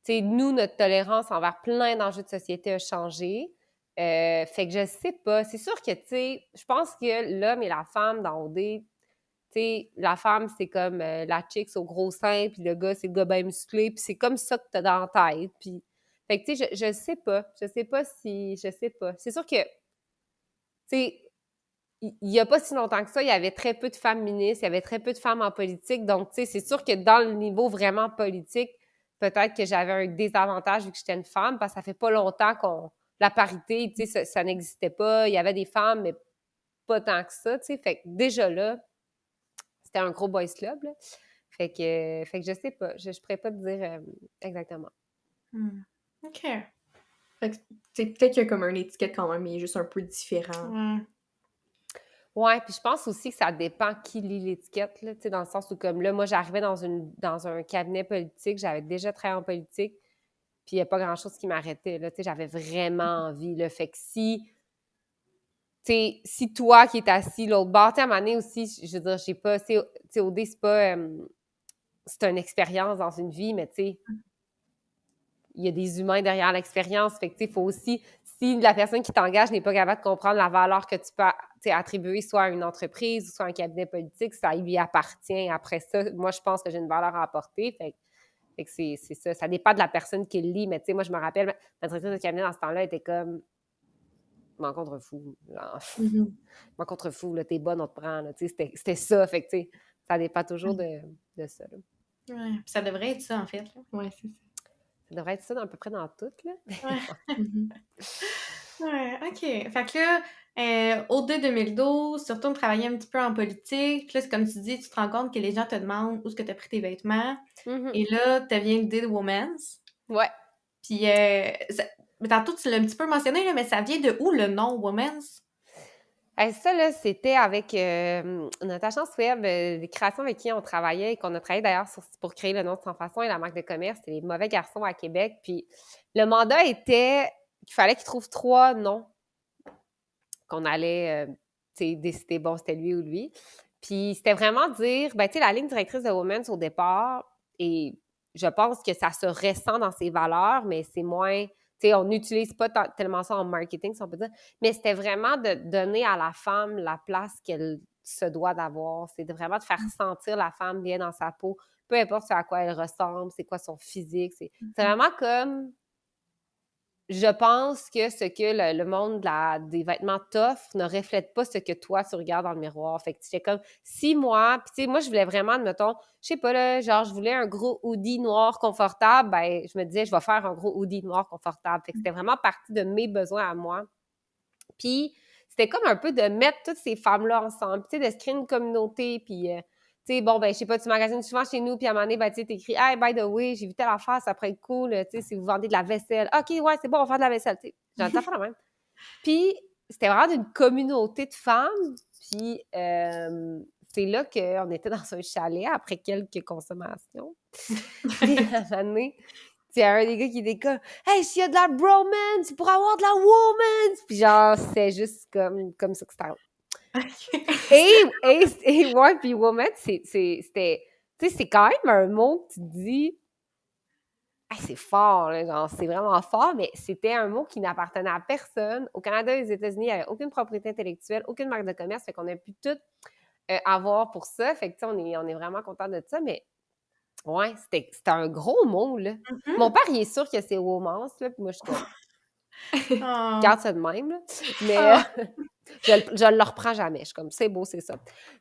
tu sais, nous, notre tolérance envers plein d'enjeux de société a changé. Fait que je sais pas. C'est sûr que, tu sais, je pense que l'homme et la femme dans OD, tu sais, la femme, c'est comme la chick au gros sein, puis le gars, c'est le gars bien musclé, puis c'est comme ça que t'as dans la tête. Puis, fait que, tu sais, je sais pas. Je sais pas si... Je sais pas. C'est sûr que, tu sais, il n'y a pas si longtemps que ça, il y avait très peu de femmes ministres, il y avait très peu de femmes en politique. Donc, tu sais, c'est sûr que dans le niveau vraiment politique, peut-être que j'avais un désavantage vu que j'étais une femme, parce que ça fait pas longtemps qu'on... La parité, tu sais, ça n'existait pas. Il y avait des femmes, mais pas tant que ça, tu sais. Fait que déjà là, c'était un gros boys club, là. Fait que je sais pas. Je pourrais pas te dire exactement. OK. Fait que, tu sais, peut-être qu'il y a comme une étiquette quand même, mais il est juste un peu différent. Ouais, puis je pense aussi que ça dépend qui lit l'étiquette, là, tu sais, dans le sens où, comme là, moi, j'arrivais dans un cabinet politique, j'avais déjà travaillé en politique, puis il n'y a pas grand-chose qui m'arrêtait, là, tu sais, j'avais vraiment envie, là, fait que si, tu sais, si toi qui es assis l'autre bord, tu sais, à un moment donné aussi, je veux dire, j'ai pas, tu sais, OD, c'est pas, c'est une expérience dans une vie, mais tu sais, il y a des humains derrière l'expérience. Fait que, tu sais, il faut aussi, si la personne qui t'engage n'est pas capable de comprendre la valeur que tu peux attribuer soit à une entreprise, soit à un cabinet politique, ça lui appartient. Après ça, moi, je pense que j'ai une valeur à apporter. Fait que c'est ça. Ça dépend de la personne qui le lit. Mais, tu sais, moi, je me rappelle, ma directrice de cabinet dans ce temps-là était comme, m'en contrefou. M'en contrefou, là, t'es bonne, on te prend. Là. Tu sais, c'était ça. Fait que, tu sais, ça dépend toujours de ça. Là. Ouais. Puis ça devrait être ça, en fait. Là. Ouais, c'est ça. Ça devrait être ça à peu près dans tout, là. Ouais, OK. Fait que là, OD 2012, tu retournes travailler un petit peu en politique. Puis là, c'est comme tu dis, tu te rends compte que les gens te demandent où est-ce que tu as pris tes vêtements. Et là, tu deviens l'idée de Women's. Ouais. Puis, tantôt, tu l'as un petit peu mentionné, là, mais ça vient de où le nom Women's? Ça, là, c'était avec notre agence web, les créations avec qui on travaillait et qu'on a travaillé d'ailleurs pour créer le nom de Sans Façon et la marque de commerce, c'était les Mauvais Garçons à Québec. Puis le mandat était qu'il fallait qu'ils trouvent 3 noms qu'on allait décider, bon, c'était lui ou lui. Puis c'était vraiment dire, ben, tu sais, la ligne directrice de Women's au départ, et je pense que ça se ressent dans ses valeurs, mais c'est moins... Tu sais, on n'utilise pas tellement ça en marketing, si on peut dire, mais c'était vraiment de donner à la femme la place qu'elle se doit d'avoir. C'est vraiment de faire sentir la femme bien dans sa peau, peu importe à quoi elle ressemble, c'est quoi son physique. C'est vraiment comme... Je pense que ce que le monde des vêtements t'offre ne reflète pas ce que toi, tu regardes dans le miroir. Fait que tu fais comme, si moi, puis tu sais, moi, je voulais vraiment, admettons, je sais pas, là, genre, je voulais un gros hoodie noir confortable, ben, je me disais, je vais faire un gros hoodie noir confortable. Fait que c'était vraiment partie de mes besoins à moi. Puis, c'était comme un peu de mettre toutes ces femmes-là ensemble, tu sais, de se créer une communauté, puis Tu sais, bon, ben, je sais pas, tu magasines souvent chez nous, puis à un moment donné, ben, tu sais, t'écris, hey, by the way, j'ai vu telle affaire, ça pourrait être cool, tu sais, si vous vendez de la vaisselle. OK, ouais, c'est bon, on va faire de la vaisselle, tu sais. J'ai envie de faire la même. Puis, c'était vraiment d'une communauté de femmes, puis c'est là qu'on était dans un chalet après quelques consommations. Puis, à un moment donné, il y a un des gars qui était comme « Hey, s'il y a de la bromance, pour avoir de la woman! » Puis genre, c'est juste comme ça que c'était. Et ouais, puis woman, c'était... Tu sais, c'est quand même un mot que tu te dis... Hey, c'est fort, là, genre, c'est vraiment fort, mais c'était un mot qui n'appartenait à personne. Au Canada et aux États-Unis, il n'y avait aucune propriété intellectuelle, aucune marque de commerce, fait qu'on a pu tout avoir pour ça. Fait que, tu sais, on est vraiment content de ça, mais ouais, c'était un gros mot, là. Mon père, il est sûr que c'est romance, là, puis moi, je suis comme, Oh. garde ça de même, là. Mais je le reprends jamais. Je suis comme, c'est beau, c'est ça.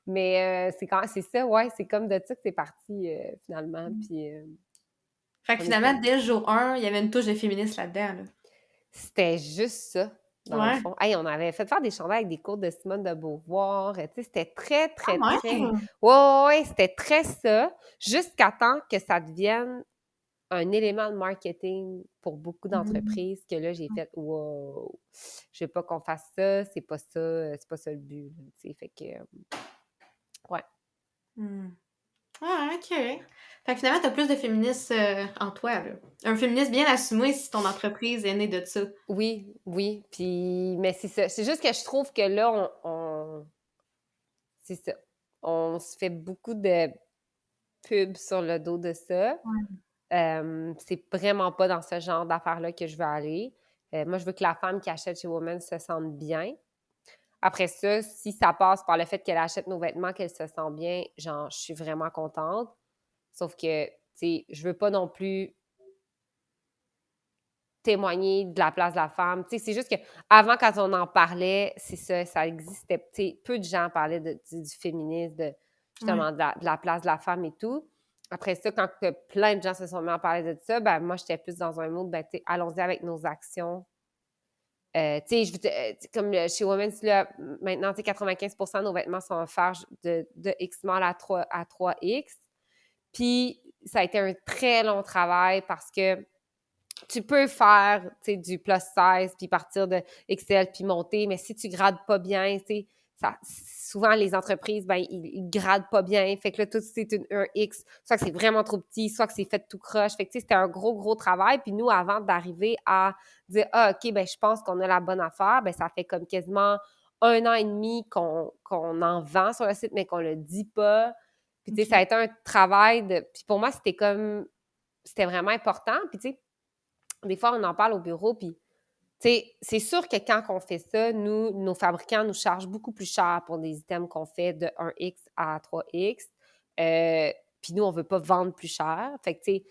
Mais c'est ça, ouais, c'est comme de ça que c'est parti, finalement, puis... Fait que finalement, dès le jour 1, il y avait une touche de féministe là-dedans, là. C'était juste ça, dans le fond. Hey, on avait fait faire des chandails avec des cours de Simone de Beauvoir. Tu sais, c'était très, très, très... Ouais, c'était très ça, jusqu'à temps que ça devienne un élément de marketing pour beaucoup d'entreprises que là, j'ai fait « Wow! Je veux pas qu'on fasse ça, c'est pas ça le but. » Tu sais, fait que... ouais. Ah, OK. Fait que finalement, t'as plus de féministes en toi, là. Un féministe bien assumé si ton entreprise est née de ça. Oui, puis... Mais c'est ça. C'est juste que je trouve que là, c'est ça. On se fait beaucoup de pubs sur le dos de ça. C'est vraiment pas dans ce genre d'affaires-là que je veux aller. Moi, je veux que la femme qui achète chez Women se sente bien. Après ça, si ça passe par le fait qu'elle achète nos vêtements, qu'elle se sent bien, genre, je suis vraiment contente. Sauf que, tu sais, je veux pas non plus témoigner de la place de la femme. Tu sais, c'est juste qu'avant, quand on en parlait, c'est ça existait. Tu sais, peu de gens parlaient du féminisme, justement, de la place de la femme et tout. Après ça, quand plein de gens se sont mis à parler de ça, ben moi, j'étais plus dans un mode, ben, tu sais, allons-y avec nos actions. Tu sais, comme chez Women's, là, maintenant, tu sais, 95% de nos vêtements sont offerts de X-Mall à 3X. Puis, ça a été un très long travail parce que tu peux faire, tu sais, du plus size, puis partir de XL, puis monter, mais si tu grades pas bien, tu sais, souvent, les entreprises, ben, ils gradent pas bien. Fait que là, tout, c'est un X. Soit que c'est vraiment trop petit, soit que c'est fait tout croche. Fait que, tu sais, c'était un gros, gros travail. Puis nous, avant d'arriver à dire, ah, OK, ben, je pense qu'on a la bonne affaire, ben, ça fait comme quasiment 1 an et demi qu'on en vend sur le site, mais qu'on le dit pas. Puis, tu sais, ça a été un travail de... Puis pour moi, c'était vraiment important. Puis, tu sais, des fois, on en parle au bureau, puis c'est sûr que quand on fait ça, nos fabricants nous chargent beaucoup plus cher pour des items qu'on fait de 1X à 3X. Puis nous, on ne veut pas vendre plus cher. Fait que, tu sais,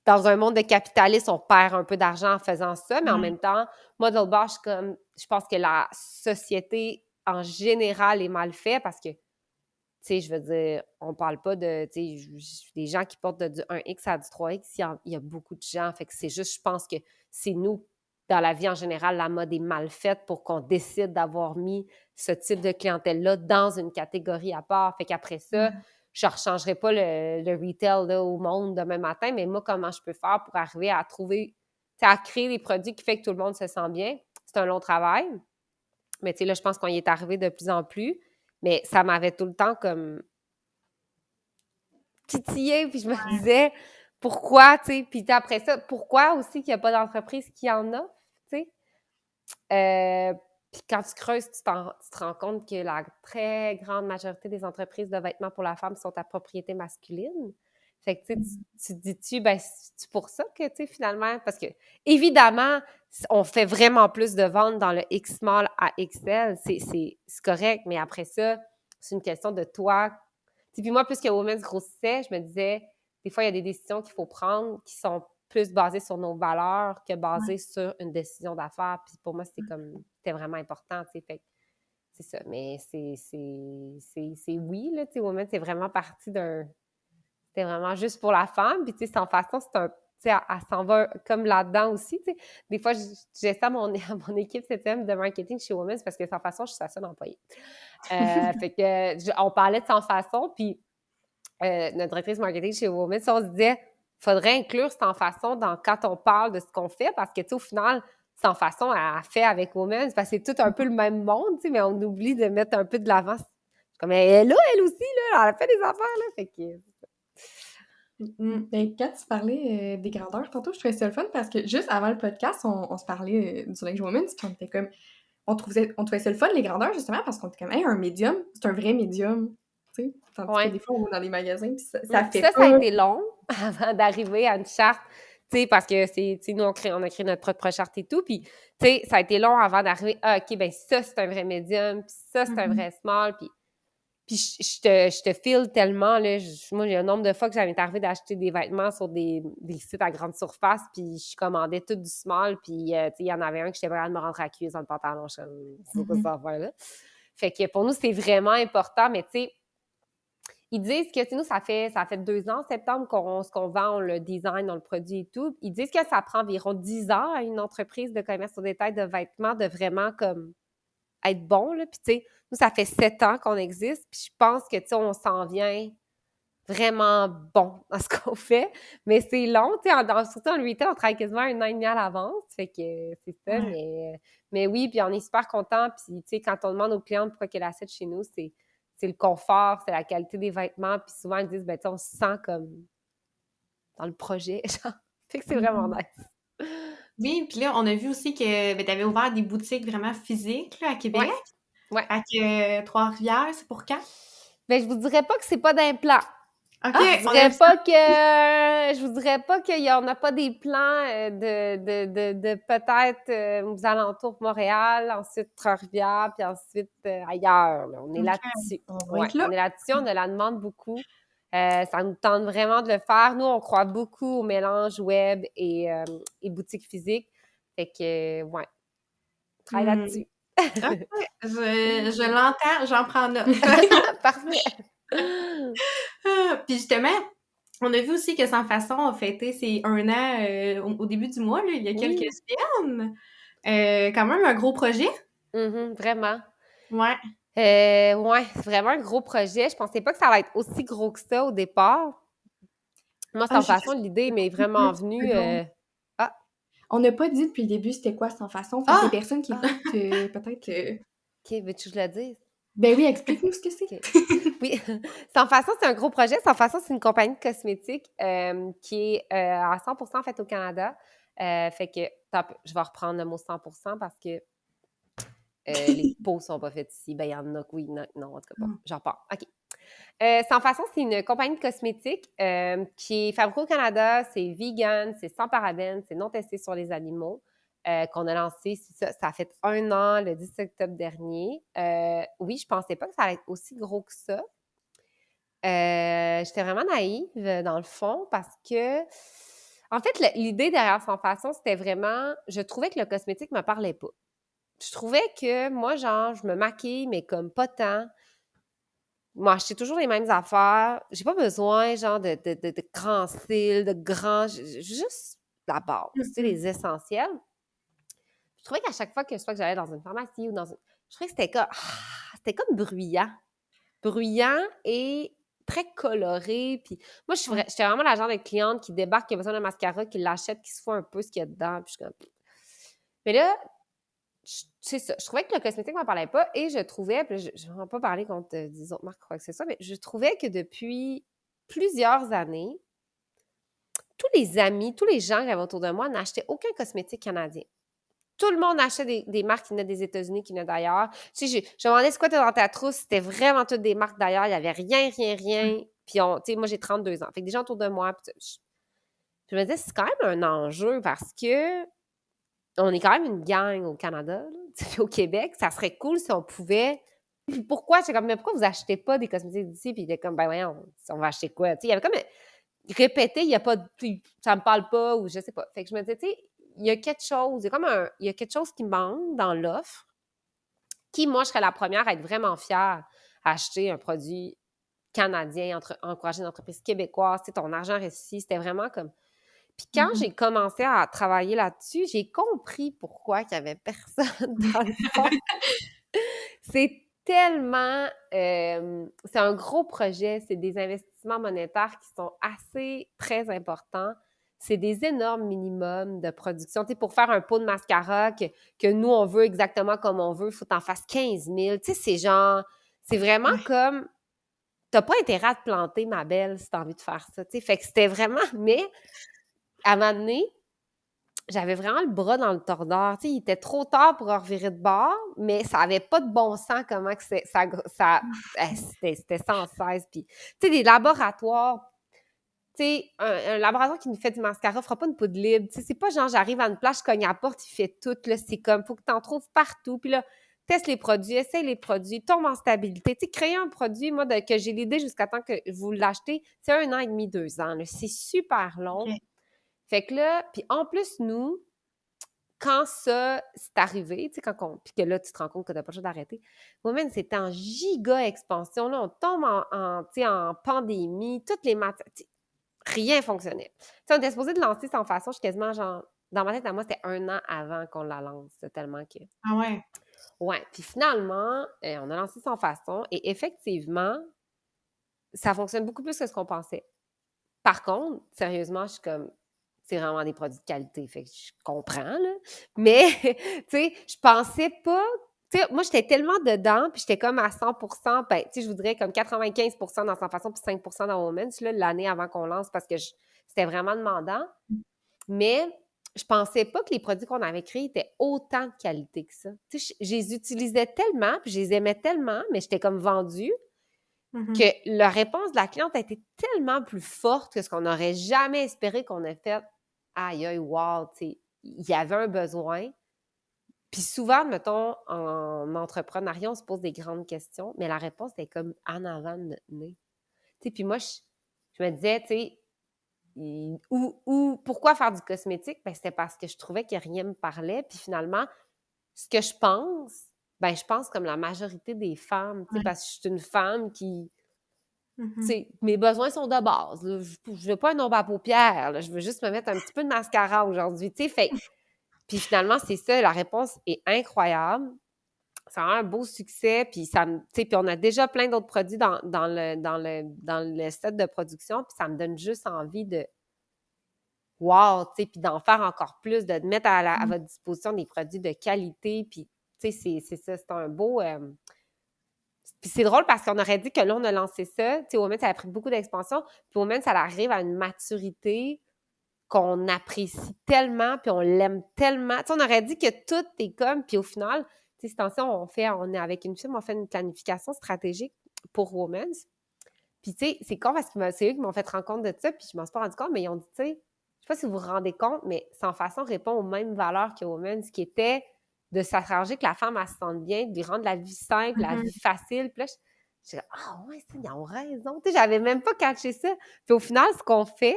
dans un monde de capitalistes, on perd un peu d'argent en faisant ça, mais en même temps, Model Boss, je pense que la société en général est mal faite parce que, tu sais, je veux dire, on parle pas de, tu sais, des gens qui portent du 1X à du 3X, il y a beaucoup de gens. Fait que c'est juste, je pense que c'est nous, dans la vie en général, la mode est mal faite pour qu'on décide d'avoir mis ce type de clientèle-là dans une catégorie à part. Fait qu'après ça, je ne rechangerai pas le retail là, au monde demain matin, mais moi, comment je peux faire pour arriver à trouver, à créer des produits qui font que tout le monde se sent bien? C'est un long travail. Mais tu sais, là, je pense qu'on y est arrivé de plus en plus. Mais ça m'avait tout le temps comme titillé, puis je me disais, pourquoi, tu sais? Puis après ça, pourquoi aussi qu'il n'y a pas d'entreprise qui en a? Puis quand tu creuses, tu te rends compte que la très grande majorité des entreprises de vêtements pour la femme sont à propriété masculine. Fait que tu te dis-tu, ben, c'est pour ça que, tu sais, finalement, parce que, évidemment, on fait vraiment plus de ventes dans le X-Small à XL, c'est correct, mais après ça, c'est une question de toi. Puis moi, plus que Women's grossissait, je me disais, des fois, il y a des décisions qu'il faut prendre qui sont plus basées sur nos valeurs que basées sur une décision d'affaires. Puis pour moi, c'était vraiment important, tu sais. Fait que c'est ça. Mais c'est oui, là, tu sais, Women, c'est vraiment parti c'était vraiment juste pour la femme. Puis, tu sais, sans façon, c'est un... Tu sais, elle s'en va comme là-dedans aussi, tu sais. Des fois, j'ai ça à mon équipe CTM de marketing chez Women, parce que sans façon, je suis sa seule employée. Fait que, on parlait de sans façon, puis notre directrice marketing chez Women's, on se disait, faudrait inclure cette façon quand on parle de ce qu'on fait, parce que, tu sais, au final, cette façon, elle fait avec Women's, parce que c'est tout un peu le même monde, tu sais, mais on oublie de mettre un peu de l'avant. Comme elle est là, elle aussi, là, elle a fait des affaires, là, fait que... Ben, quand tu parlais des grandeurs, tantôt, je trouvais ça le fun parce que juste avant le podcast, on se parlait du Linge Women's, puis on était comme, on trouvait ça le fun, les grandeurs, justement, parce qu'on était comme, hey, un médium, c'est un vrai médium, tu sais. Tandis que des fois, on va dans les magasins, puis ça fait ça pas... a été long avant d'arriver à une charte, tu sais, parce que c'est, tu sais, nous, on a créé notre propre charte et tout, puis, tu sais, ça a été long avant d'arriver, OK, ben ça, c'est un vrai médium, puis ça, c'est un vrai small, puis je te file tellement, là, moi, il y a un nombre de fois que j'avais arrivé d'acheter des vêtements sur des sites à grande surface, puis je commandais tout du small, puis, tu sais, il y en avait un que j'étais prête à me rentrer à la cuisse dans le pantalon, je suis comme, c'est quoi cette affaire-là? Fait que pour nous, c'est vraiment important, mais tu sais, ils disent que, tu sais, nous, ça fait 2 ans, en septembre, ce qu'on vend, on le design, on le produit et tout. Ils disent que ça prend environ 10 ans à une entreprise de commerce au détail de vêtements de vraiment, comme, être bon, là. Puis, tu sais, nous, ça fait 7 ans qu'on existe, puis je pense que, tu sais, on s'en vient vraiment bon dans ce qu'on fait. Mais c'est long, tu sais, surtout en retail, on travaille quasiment 1 an et demi à l'avance, fait que c'est ça, mais oui, puis on est super contents, puis, tu sais, quand on demande aux clientes pourquoi qu'elles achètent chez nous, c'est le confort, c'est la qualité des vêtements, puis souvent, ils disent, ben, tu sais, on se sent comme dans le projet, genre. Fait que c'est vraiment nice. Oui, puis là, on a vu aussi que tu avais ouvert des boutiques vraiment physiques là, à Québec. Ouais. Fait que Trois-Rivières, c'est pour quand? Ben, je vous dirais pas que c'est pas d'implant. OK, Je vous dirais pas qu'il y en a pas des plans de peut-être aux alentours de Montréal, ensuite Trois-Rivières, puis ensuite ailleurs. Là. On est là-dessus. On va être là. On est là-dessus, on la demande beaucoup. Ça nous tente vraiment de le faire. Nous, on croit beaucoup au mélange web et boutique physique. Fait que, ouais, on travaille là-dessus. OK, je l'entends, j'en prends note. Parfait. Puis justement, on a vu aussi que Sans Façon a fêté ses 1 an au début du mois, là, il y a quelques semaines. Quand même un gros projet. Vraiment. Ouais. Ouais, c'est vraiment un gros projet. Je pensais pas que ça allait être aussi gros que ça au départ. Moi, Sans Façon, l'idée m'est vraiment venue. On n'a pas dit depuis le début c'était quoi Sans Façon. Fait que les personnes qui écoutent, peut-être... OK, veux-tu que je le dise? Ben oui, explique-nous ce que c'est. Okay. Oui, Sans Façon, c'est un gros projet. Sans Façon, c'est une compagnie de cosmétiques qui est à 100% faite au Canada. Fait que, je vais reprendre le mot 100% parce que les pots sont pas faits ici. Ben, il y en a que oui, non, en tout cas pas. J'en parle. OK. Sans Façon, c'est une compagnie de cosmétiques qui est fabriquée au Canada. C'est vegan, c'est sans parabènes, c'est non testé sur les animaux. Qu'on a lancé, ça a fait 1 an, le 10 octobre dernier. Oui, je pensais pas que ça allait être aussi gros que ça. J'étais vraiment naïve, dans le fond, parce que, en fait, l'idée derrière Sans Façon, c'était vraiment, je trouvais que le cosmétique me parlait pas. Je trouvais que, moi, genre, je me maquille, mais comme pas tant. Moi, acheter toujours les mêmes affaires. J'ai pas besoin, genre, de grands styles, de grands... Juste la base, tu sais, les essentiels. Je trouvais qu'à chaque fois que j'allais dans une pharmacie ou je trouvais que c'était comme bruyant. Bruyant et très coloré. Puis moi, j'étais vraiment la genre de cliente qui débarque, qui a besoin d'un mascara, qui l'achète, qui se fout un peu ce qu'il y a dedans. Puis je suis comme... Mais là, c'est ça. Je trouvais que le cosmétique ne m'en parlait pas et je trouvais, puis je ne vais pas parler contre des autres marques ou quoi que ce soit, mais je trouvais que depuis plusieurs années, tous les amis, tous les gens qui avaient autour de moi n'achetaient aucun cosmétique canadien. Tout le monde achetait des marques qui venaient des États-Unis, qui venaient d'ailleurs. Tu sais, je me demandais c'est quoi t'as dans ta trousse, c'était vraiment toutes des marques d'ailleurs, il n'y avait rien. Puis, tu sais, moi, j'ai 32 ans. Fait que des gens autour de moi, puis je me disais, c'est quand même un enjeu parce que on est quand même une gang au Canada, là, au Québec. Ça serait cool si on pouvait... Puis pourquoi? J'étais comme, mais pourquoi vous achetez pas des cosmétiques d'ici? Puis il était comme, ben voyons, on va acheter quoi? Tu sais, il y avait comme répété, il n'y a pas de... Ça me parle pas ou je sais pas. Fait que je me disais, tu sais, il y a quelque chose, il y a quelque chose qui manque dans l'offre qui, moi, je serais la première à être vraiment fière à acheter un produit canadien, encourager une entreprise québécoise, tu sais, ton argent reste ici. C'était vraiment comme... Puis quand j'ai commencé à travailler là-dessus, j'ai compris pourquoi il n'y avait personne dans le fond. C'est tellement... c'est un gros projet, c'est des investissements monétaires qui sont assez très importants. C'est des énormes minimums de production. Tu sais, pour faire un pot de mascara que nous, on veut exactement comme on veut, il faut que t'en fasses 15 000. Tu sais, c'est genre... C'est vraiment Ouais. comme... T'as pas intérêt à te planter, ma belle, si t'as envie de faire ça. Tu sais, fait que c'était vraiment... Mais, à un moment donné, j'avais vraiment le bras dans le tordeur. Tu sais, il était trop tard pour revirer de bord, mais ça avait pas de bon sens comment que c'était sans cesse. Puis, tu sais, des laboratoires... Tu sais, un laboratoire qui nous fait du mascara fera pas une poudre libre. Tu sais, c'est pas genre, j'arrive à une place, je cogne à la porte, il fait tout. Là, c'est comme, faut que tu en trouves partout. Puis là, teste les produits, essaye les produits, tombe en stabilité. Tu sais, créer un produit, moi, que j'ai l'idée jusqu'à temps que vous l'achetez, c'est 1 an et demi, 2 ans. Là. C'est super long. OK. Fait que là, puis en plus, nous, quand ça c'est arrivé, tu sais, puis que là, tu te rends compte que tu n'as pas le choix d'arrêter, Women, c'était en giga expansion. Là, on tombe tu sais, en pandémie, toutes les matières. Rien fonctionnait. Tu sais, on était supposé de lancer sans façon, je suis quasiment genre... Dans ma tête, à moi, c'était 1 an avant qu'on la lance, tellement que... Ah ouais. Ouais, puis finalement, on a lancé sans façon et effectivement, ça fonctionne beaucoup plus que ce qu'on pensait. Par contre, sérieusement, je suis comme... C'est vraiment des produits de qualité, fait que je comprends, là. Mais, tu sais, je pensais pas... Tu sais, moi, j'étais tellement dedans, puis j'étais comme à 100%, ben, tu sais, je voudrais comme 95% dans Sans Façon, puis 5% dans Women's, là, l'année avant qu'on lance, parce que c'était vraiment demandant. Mais je pensais pas que les produits qu'on avait créés étaient autant de qualité que ça. Tu sais, je les utilisais tellement, puis je les aimais tellement, mais j'étais comme vendue, que la réponse de la cliente a été tellement plus forte que ce qu'on n'aurait jamais espéré qu'on ait fait. Aïe, aïe, wow, tu sais, il y avait un besoin. Puis souvent, mettons, en entrepreneuriat, on se pose des grandes questions, mais la réponse est comme en avant de notre nez. Tu sais, puis moi, je me disais, tu sais, pourquoi faire du cosmétique? Ben, c'était parce que je trouvais que rien me parlait. Puis finalement, ce que je pense, ben, je pense comme la majorité des femmes, tu sais, Ouais. parce que je suis une femme qui, tu Mhm. sais, mes besoins sont de base. Là. Je veux pas un ombre à paupières. Là. Je veux juste me mettre un petit peu de mascara aujourd'hui, tu sais. Fait puis finalement, c'est ça, la réponse est incroyable. Ça a un beau succès, puis ça me, tu sais, puis on a déjà plein d'autres produits dans le set de production, puis ça me donne juste envie de wow, tu sais, puis d'en faire encore plus, de mettre à votre disposition des produits de qualité, puis tu sais, c'est ça, c'est un beau... Puis c'est drôle parce qu'on aurait dit que là, on a lancé ça, tu sais, Women, ça a pris beaucoup d'expansion, puis Women, ça arrive à une maturité qu'on apprécie tellement, puis on l'aime tellement. Tu sais, on aurait dit que tout est comme, puis au final, tu sais, c'est ainsi, on est avec une firme, on fait une planification stratégique pour Women's. Puis tu sais, c'est con parce que c'est eux qui m'ont fait rendre compte de ça, puis je m'en suis pas rendu compte, mais ils ont dit, tu sais, je sais pas si vous vous rendez compte, mais Sans Façon répond aux mêmes valeurs que Women's, qui était de s'arranger que la femme, elle se sente bien, de lui rendre la vie simple, la vie facile. Puis là, je dis, ah ouais, ils ont raison. Tu sais, j'avais même pas catché ça. Puis au final, ce qu'on fait,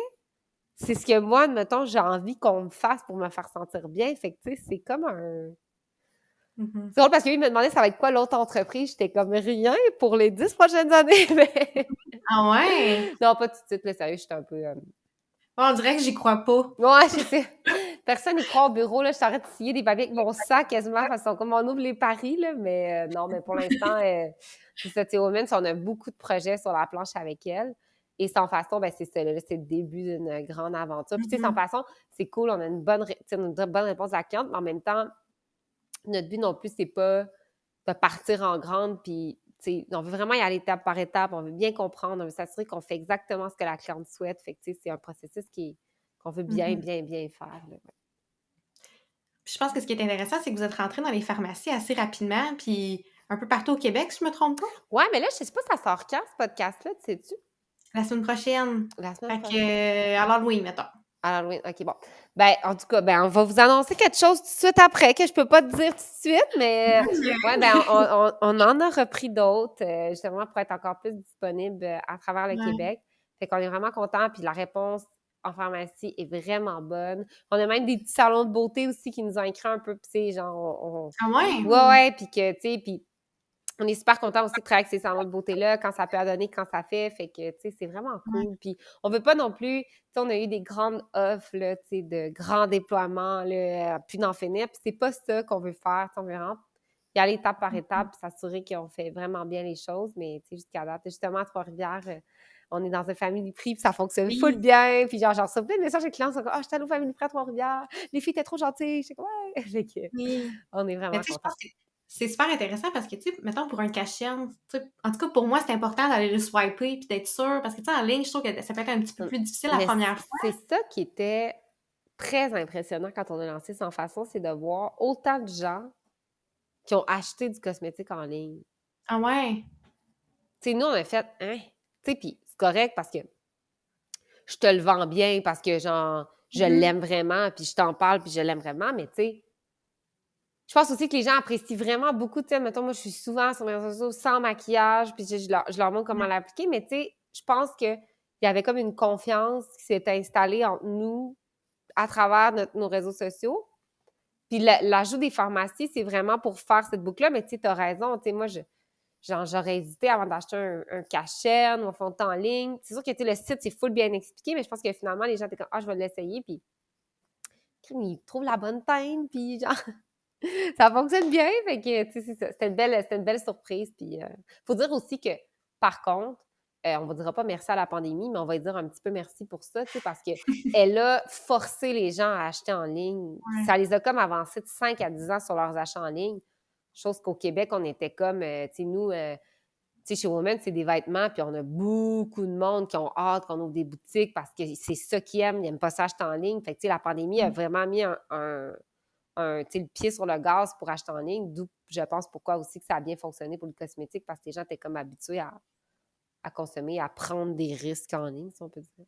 c'est ce que moi, admettons, j'ai envie qu'on me fasse pour me faire sentir bien. Fait que, tu sais, c'est comme un... C'est drôle parce que lui, il me demandait ça va être quoi l'autre entreprise. J'étais comme rien pour les 10 prochaines années. Mais... Ah ouais? non, pas tout de suite, mais sérieux, j'étais un peu... On dirait que j'y crois pas. Ouais, je sais. Personne n'y croit au bureau, là. Je t'arrête de scier des papiers avec mon sac quasiment, parce qu'on comme on ouvre les paris, là. Mais non, mais pour l'instant, c'est ça, Women, on a beaucoup de projets sur la planche avec elle. Et Sans Façon, ben c'est ça, là, c'est le début d'une grande aventure. Puis, tu sais, Sans Façon, c'est cool, on a une bonne réponse de la cliente, mais en même temps, notre but non plus, c'est pas de partir en grande, puis, tu sais, on veut vraiment y aller étape par étape, on veut bien comprendre, on veut s'assurer qu'on fait exactement ce que la cliente souhaite. Fait que, tu sais, c'est un processus qu'on veut bien faire. Là. Puis je pense que ce qui est intéressant, c'est que vous êtes rentrés dans les pharmacies assez rapidement, puis un peu partout au Québec, si je me trompe pas. Ouais, mais là, je sais pas, ça sort quand, ce podcast-là, tu sais-tu? La semaine prochaine. La Fait semaine que, prochaine. à l'Halloween, mettons. À l'Halloween, OK, bon. Ben, en tout cas, ben, on va vous annoncer quelque chose tout de suite après, que je peux pas te dire tout de suite, mais ouais, ben, on en a repris d'autres, justement, pour être encore plus disponible à travers le Québec. Fait qu'on est vraiment contents, puis la réponse en pharmacie est vraiment bonne. On a même des petits salons de beauté aussi qui nous ont écrit un peu, puis tu sais, genre, Ah ouais? ouais, puis que, tu sais, puis on est super content aussi de travailler avec ces salons de beauté-là, quand ça peut donner, quand ça fait. Fait que, tu sais, c'est vraiment cool. Puis, on veut pas non plus... Tu sais, on a eu des grandes offres, là, tu sais, de grands déploiements, là, puis d'en finir. Puis, c'est pas ça qu'on veut faire. On veut vraiment y aller étape par étape, puis s'assurer qu'on fait vraiment bien les choses. Mais tu sais, jusqu'à date, justement, à Trois-Rivières, on est dans un Family Prix, puis ça fonctionne full Oui. bien. Puis genre, j'en reçois plein de messages des clients, ils sont comme « Ah, je suis allée au Family Prix à Trois-Rivières, les filles étaient trop gentilles. » Je suis comme « Ouais! » Fait que, Oui. on est Mais vraiment tu sais, je contents. pense que c'est super intéressant parce que, tu sais, mettons pour un cash-in, tu sais, en tout cas pour moi, c'est important d'aller le swiper puis d'être sûr parce que, tu sais, en ligne, je trouve que ça peut être un petit peu plus difficile la Mais première fois. c'est ça qui était très impressionnant quand on a lancé Sans Façon, c'est de voir autant de gens qui ont acheté du cosmétique en ligne. Ah ouais? Tu sais, nous, on a fait « Hein? » Tu sais, puis c'est correct parce que je te le vends bien, parce que, genre, je l'aime vraiment, puis je t'en parle, puis je l'aime vraiment, mais tu sais, je pense aussi que les gens apprécient vraiment beaucoup, tu sais, mettons, moi, je suis souvent sur mes réseaux sociaux sans maquillage, puis je leur montre comment l'appliquer, mais tu sais, je pense qu'il y avait comme une confiance qui s'est installée entre nous à travers nos réseaux sociaux. Puis l'ajout des pharmacies, c'est vraiment pour faire cette boucle-là, mais tu sais, t'as raison, tu sais, moi, j'aurais hésité avant d'acheter un cachet ou un fond de teint en ligne. C'est sûr que, tu sais, le site, c'est full bien expliqué, mais je pense que finalement, les gens étaient comme « Ah, je vais l'essayer », puis ils trouvent la bonne teinte, puis genre, ça fonctionne bien, fait que, tu sais, c'est ça. C'était une belle surprise, puis faut dire aussi que, par contre, on va dira pas merci à la pandémie, mais on va dire un petit peu merci pour ça, tu sais, parce qu'elle a forcé les gens à acheter en ligne. Ouais. Ça les a comme avancés de 5 à 10 ans sur leurs achats en ligne. Chose qu'au Québec, on était comme, tu sais, nous, tu sais, chez Women, c'est des vêtements, puis on a beaucoup de monde qui ont hâte qu'on ouvre des boutiques parce que c'est ça qu'ils aiment. Ils n'aiment pas ça acheter en ligne. Fait que, tu sais, la pandémie a vraiment mis tu sais, le pied sur le gaz pour acheter en ligne, d'où, je pense, pourquoi aussi que ça a bien fonctionné pour le cosmétique, parce que les gens étaient comme habitués à consommer, à prendre des risques en ligne, si on peut dire.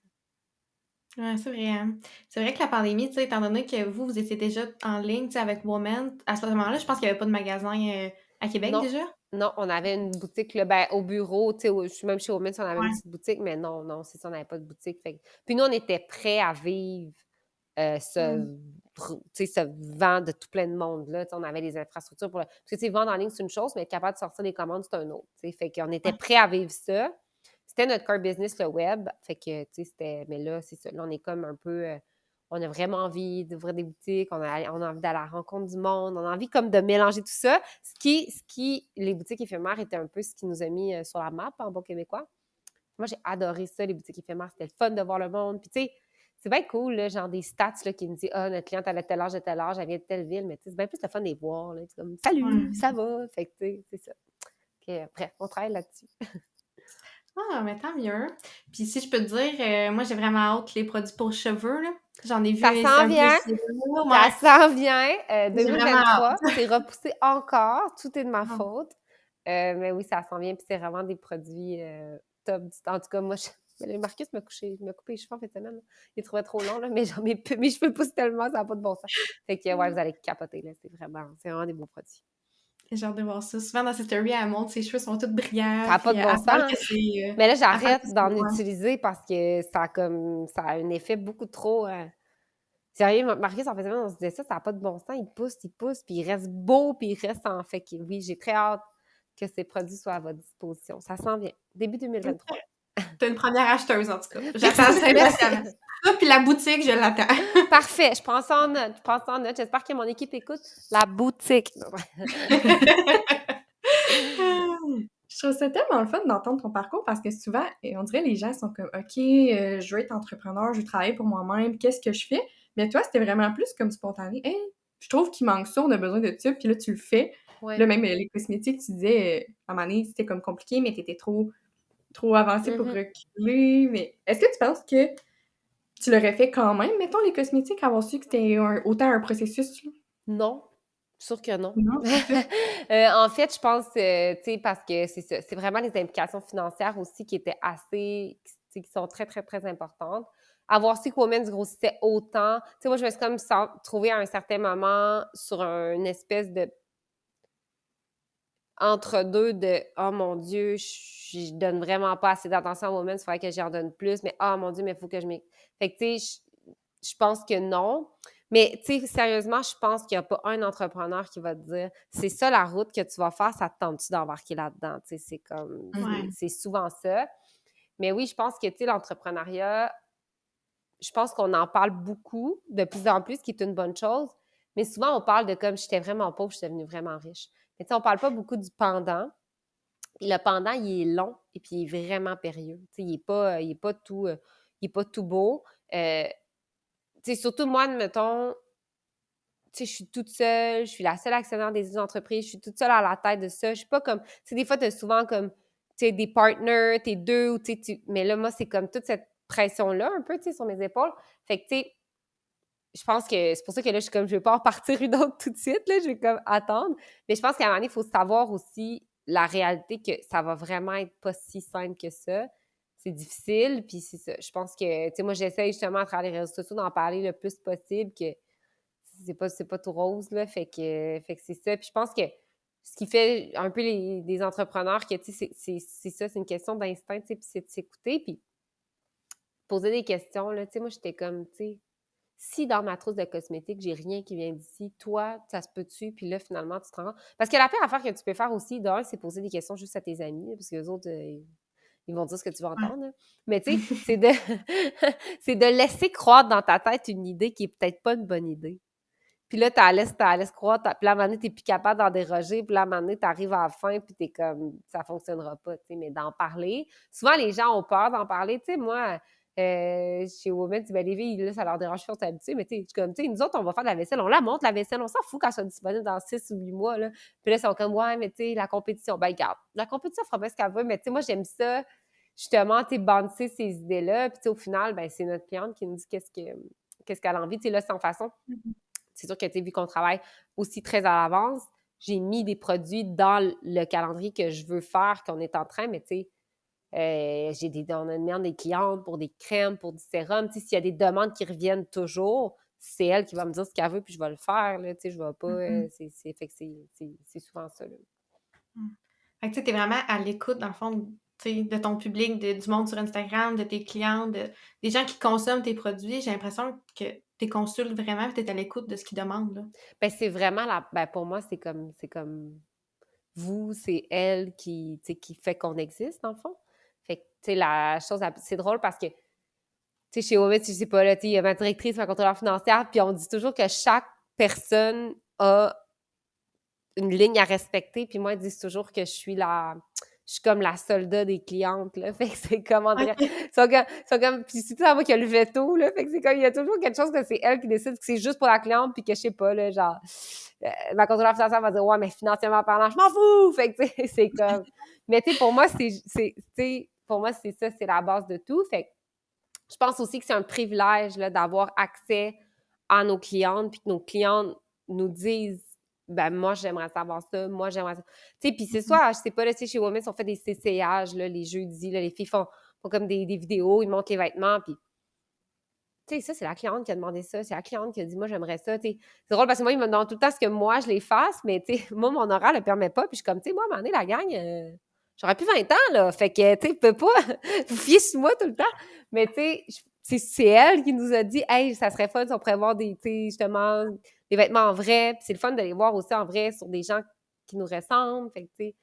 Ouais, c'est vrai, hein. C'est vrai que la pandémie, tu sais, étant donné que vous étiez déjà en ligne, tu sais, avec Women, à ce moment-là, je pense qu'il y avait pas de magasin, à Québec Non, déjà? non, on avait une boutique, là, ben, au bureau, tu sais, même chez Women, on avait une Ouais. petite boutique, mais non, non, c'est ça, on n'avait pas de boutique. Puis nous, on était prêts à vivre Mmh. ce vent de tout plein de monde. Là. On avait les infrastructures pour. Parce que tu sais, vendre en ligne, c'est une chose, mais être capable de sortir les commandes, c'est un autre. Tu sais. Fait qu'on était Ouais. prêts à vivre ça. C'était notre core business, le web. Fait que, tu sais, c'était. Mais là, c'est ça. Là, on est comme un peu. On a vraiment envie d'ouvrir des boutiques, on a envie d'aller à la rencontre du monde, on a envie comme de mélanger tout ça. Les boutiques éphémères étaient un peu ce qui nous a mis sur la map en bon québécois. Moi, j'ai adoré ça, les boutiques éphémères. C'était le fun de voir le monde. Puis, tu sais, c'est bien cool, là, genre des stats là, qui me disent « Ah, notre cliente, elle a tel âge, elle vient de telle ville. » Mais tu sais, c'est bien plus le fun de les voir. Là. C'est comme « Salut, ça va? » Fait que, tu sais, c'est ça. Puis, bref, on travaille là-dessus. Ah, mais tant mieux. Puis si je peux te dire, moi, j'ai vraiment hâte les produits pour cheveux, là. J'en ai vu Ça s'en un peu vient. ici, là, Ça ouais. s'en vient. J'ai vraiment hâte. 2023, c'est repoussé encore. Tout est de ma Ah. faute. Mais oui, ça s'en vient. Puis c'est vraiment des produits top. En tout cas, moi, Marcus m'a coupé les cheveux en fin de semaine. Là. Il trouvait trop long, là, mais genre, mes cheveux poussent tellement, ça n'a pas de bon sens. Fait que, ouais, vous allez capoter. Là. C'est vraiment des beaux produits. J'ai hâte de voir ça. Souvent, dans ses stories, elle montre ses cheveux sont tous brillants. Ça n'a pas Puis de bon elle sens. parle Hein? que c'est. Mais là, Elle parle j'arrête que c'est. d'en Ouais. utiliser parce que ça a un effet beaucoup trop. Sérieux, Marcus, en fait, on se disait ça n'a pas de bon sens. Il pousse, puis il reste beau, puis il reste en fait. Oui, j'ai très hâte que ces produits soient à votre disposition. Ça s'en vient. Début 2023. T'es une première acheteuse, en tout cas. J'attends ça impatiemment. Ça, puis la boutique, je l'attends. Parfait, je prends ça en note. J'espère que mon équipe écoute la boutique. Je trouve ça tellement le fun d'entendre ton parcours parce que souvent, on dirait les gens sont comme OK, je veux être entrepreneur, je veux travailler pour moi-même, qu'est-ce que je fais? Mais toi, c'était vraiment plus comme spontané. Hey, je trouve qu'il manque ça, on a besoin de ça, puis là, tu le fais. Ouais. Là, même les cosmétiques, tu disais, à un moment donné, c'était comme compliqué, mais t'étais trop avancé pour reculer. Mais est-ce que tu penses que tu l'aurais fait quand même, mettons, les cosmétiques, avoir su que c'était autant un processus? Là? Non, sûr que non. Non, c'est ça. En fait, je pense, tu sais, parce que c'est ça, c'est vraiment les implications financières aussi qui étaient assez, tu sais, qui sont très, très, très importantes. Avoir su que Women's grossissait autant, tu sais, moi, je me suis comme trouvée à un certain moment sur une espèce de entre-deux de « Oh mon Dieu, je donne vraiment pas assez d'attention à Women's, il faudrait que j'en donne plus, mais oh mon Dieu, mais il faut que je m'y... » Fait que, tu sais, je pense que non. Mais, tu sais, sérieusement, je pense qu'il n'y a pas un entrepreneur qui va te dire « C'est ça la route que tu vas faire, ça te tente-tu d'embarquer là-dedans? » Tu sais, c'est comme... Ouais. C'est souvent ça. Mais oui, je pense que, tu sais, l'entrepreneuriat, je pense qu'on en parle beaucoup, de plus en plus, ce qui est une bonne chose. Mais souvent, on parle de comme « J'étais vraiment pauvre, je suis devenue vraiment riche. » Mais tu sais, on parle pas beaucoup du pendant. Et le pendant, il est long et puis il est vraiment périlleux. Tu sais, il est pas tout beau. Tu sais, surtout moi, admettons, tu sais, je suis toute seule, je suis la seule actionnaire des entreprises, je suis toute seule à la tête de ça. Je suis pas comme, tu sais, des fois, tu as souvent comme, tu sais, des partners, t'es deux, ou tu sais, mais là, moi, c'est comme toute cette pression-là, un peu, tu sais, sur mes épaules. Fait que, tu sais, je pense que c'est pour ça que là, je suis comme, je vais pas en partir une autre tout de suite, là, je vais comme attendre. Mais je pense qu'à un moment donné, il faut savoir aussi la réalité que ça va vraiment être pas si simple que ça. C'est difficile, puis c'est ça. Je pense que, tu sais, moi, j'essaie justement à travers les réseaux sociaux d'en parler le plus possible, que c'est pas tout rose, là, fait que c'est ça. Puis je pense que ce qui fait un peu des entrepreneurs, que, tu sais, c'est ça, c'est une question d'instinct, tu sais, puis c'est de s'écouter, puis poser des questions, là. Tu sais, moi, j'étais comme, tu sais, si dans ma trousse de cosmétiques, j'ai rien qui vient d'ici, toi, ça se peut-tu? Puis là, finalement, tu te rends. Parce que la pire affaire que tu peux faire aussi, d'un, c'est poser des questions juste à tes amis, parce que les autres, ils vont dire ce que tu vas Ouais. entendre, là. Mais tu sais, c'est de... c'est de laisser croître dans ta tête une idée qui est peut-être pas une bonne idée. Puis là, t'as laisses croître, puis là, à un moment donné, t'es plus capable d'en déroger, puis là, à un moment donné, t'arrives à la fin, puis t'es comme, ça fonctionnera pas, tu sais, mais d'en parler. Souvent, les gens ont peur d'en parler, tu sais, moi, chez Women, tu sais, ben, les filles, là, ça leur dérange pas, on s'est habitué, mais tu sais, je suis comme, tu sais, nous autres, on va faire de la vaisselle, on la monte, la vaisselle, on s'en fout quand ça soit disponible dans 6 ou 8 mois, là. Puis là, ils sont comme, ouais, mais tu sais, la compétition, ben, regarde, la compétition fera bien ce qu'elle veut, mais tu sais, moi, j'aime ça, justement, tu sais, bancer ces idées-là, puis tu sais, au final, ben, c'est notre cliente qui nous dit qu'est-ce qu'elle a envie, tu sais, là, sans façon. C'est sûr que, tu sais, vu qu'on travaille aussi très à l'avance, j'ai mis des produits dans le calendrier que je veux faire, qu'on est en train, mais tu sais, on a demandé des clientes pour des crèmes, pour du sérum. Tu sais, s'il y a des demandes qui reviennent toujours, c'est elle qui va me dire ce qu'elle veut, puis je vais le faire, là, tu sais, je vais pas... fait que c'est souvent ça, là. Fait que tu sais, t'es vraiment à l'écoute, dans le fond, tu sais, de ton public, du monde sur Instagram, de tes clients, des gens qui consomment tes produits. J'ai l'impression que tu consultes vraiment, tu es à l'écoute de ce qu'ils demandent, là. Ben, c'est vraiment pour moi, c'est comme vous, c'est elle qui, tu sais, qui fait qu'on existe, dans le fond. Fait que, tu sais, c'est drôle parce que, tu sais, chez Womet, je sais pas, là, tu sais, il y a ma directrice, ma contrôleur financière, puis on dit toujours que chaque personne a une ligne à respecter, puis moi, ils disent toujours que je suis comme la soldat des clientes, là, fait que c'est comme, on dirait, OK. ils sont comme, puis c'est tout à moi qui a le veto, là, fait que c'est comme, il y a toujours quelque chose que c'est elle qui décide, que c'est juste pour la cliente, puis que je sais pas, là, genre, ma contrôleur financière va dire, ouais, mais financièrement parlant, je m'en fous, fait que, tu sais, c'est comme, mais tu sais, pour moi, tu sais, pour moi, c'est ça, c'est la base de tout, fait que je pense aussi que c'est un privilège, là, d'avoir accès à nos clientes, puis que nos clientes nous disent, ben moi, j'aimerais savoir ça, moi, j'aimerais ça. Tu sais, puis c'est soit, je sais pas, là, tu sais, chez Women's, on fait des CCAG, là, les jeudis, là, les filles font comme des vidéos, ils montrent les vêtements, puis tu sais, ça, c'est la cliente qui a demandé ça, c'est la cliente qui a dit, moi, j'aimerais ça, tu sais. C'est drôle parce que moi, ils me demandent tout le temps ce que moi, je les fasse, mais tu sais, moi, mon horaire ne le permet pas, puis je suis comme, tu sais, moi, à un moment donné, la gang, j'aurais plus 20 ans, là, fait que, tu sais, je peux pas vous fier sur moi tout le temps, mais tu sais, c'est elle qui nous a dit, hey, ça serait fun si on pourrait voir des, tu sais, justement, des vêtements en vrai, puis c'est le fun de les voir aussi en vrai sur des gens qui nous ressemblent, fait que, tu sais,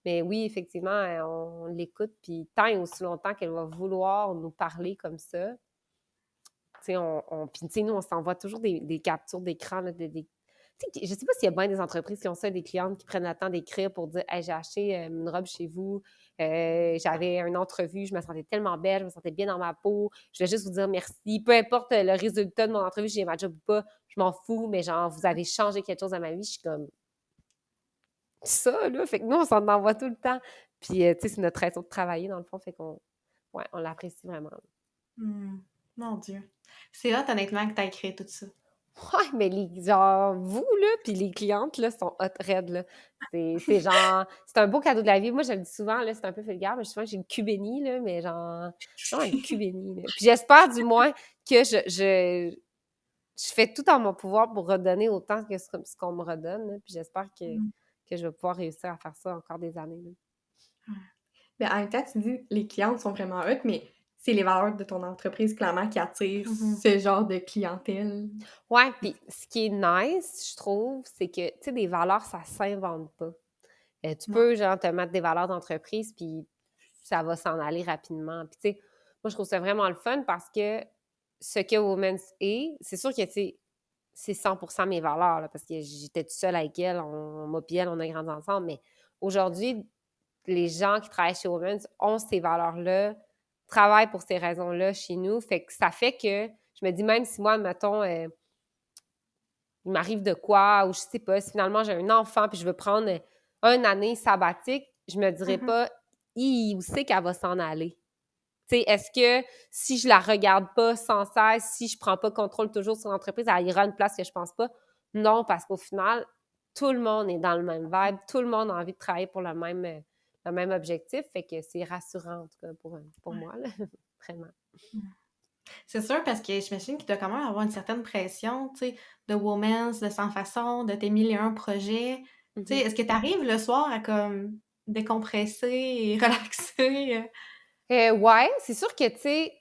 mais oui, effectivement, on l'écoute, puis tant et aussi longtemps qu'elle va vouloir nous parler comme ça, tu sais, puis tu sais, nous, on s'envoie toujours des captures d'écran, là, tu sais, je sais pas s'il y a bien des entreprises qui ont ça, des clientes qui prennent le temps d'écrire pour dire, hey, j'ai acheté une robe chez vous, j'avais une entrevue, je me sentais tellement belle, je me sentais bien dans ma peau, je vais juste vous dire merci, peu importe le résultat de mon entrevue, j'ai ma job ou pas, je m'en fous, mais genre, vous avez changé quelque chose dans ma vie, je suis comme ça, là, fait que nous, on s'en envoie tout le temps, puis tu sais, c'est notre raison de travailler, dans le fond, fait qu'on, ouais, on l'apprécie vraiment. Mon Dieu. C'est hot, honnêtement, que tu créé tout ça. Ouais, mais genre, vous, là, puis les clientes, là, sont hot raides, là. C'est genre, c'est un beau cadeau de la vie. Moi, je le dis souvent, là, c'est un peu vulgaire, mais souvent, j'ai une cubénie, là, mais genre, une cubénie, là. Puis j'espère, du moins, que je fais tout en mon pouvoir pour redonner autant que ce qu'on me redonne, là. Puis j'espère que je vais pouvoir réussir à faire ça encore des années, là. Mais en même temps, tu dis les clientes sont vraiment hot, mais c'est les valeurs de ton entreprise, clairement, qui attirent ce genre de clientèle. Ouais, puis ce qui est nice, je trouve, c'est que, tu sais, des valeurs, ça s'invente pas. Tu Non. peux, genre, te mettre des valeurs d'entreprise, puis ça va s'en aller rapidement. Puis, tu sais, moi, je trouve ça vraiment le fun parce que ce que Women's est, c'est sûr que, tu sais, c'est 100% mes valeurs, là, parce que j'étais toute seule avec elle, moi puis elle, on a grandi ensemble, mais aujourd'hui, les gens qui travaillent chez Women's ont ces valeurs-là, travaillent pour ces raisons-là chez nous, fait que ça fait que je me dis, même si moi, mettons, il m'arrive de quoi, ou je sais pas, si finalement j'ai un enfant puis je veux prendre une année sabbatique, je me dirais pas, où c'est qu'elle va s'en aller? Tu sais, est-ce que si je la regarde pas sans cesse, si je prends pas contrôle toujours sur l'entreprise, elle ira à une place que je pense pas? Non, parce qu'au final, tout le monde est dans le même vibe, tout le monde a envie de travailler pour le même objectif, fait que c'est rassurant, en tout cas, pour moi, là. Vraiment. C'est sûr, parce que j'imagine qu'il doit quand même avoir une certaine pression, tu sais, de Women's, de Sans Façon, de tes 1001 projets. Tu sais, est-ce que tu arrives le soir à comme décompresser et relaxer? Ouais, c'est sûr que, tu sais,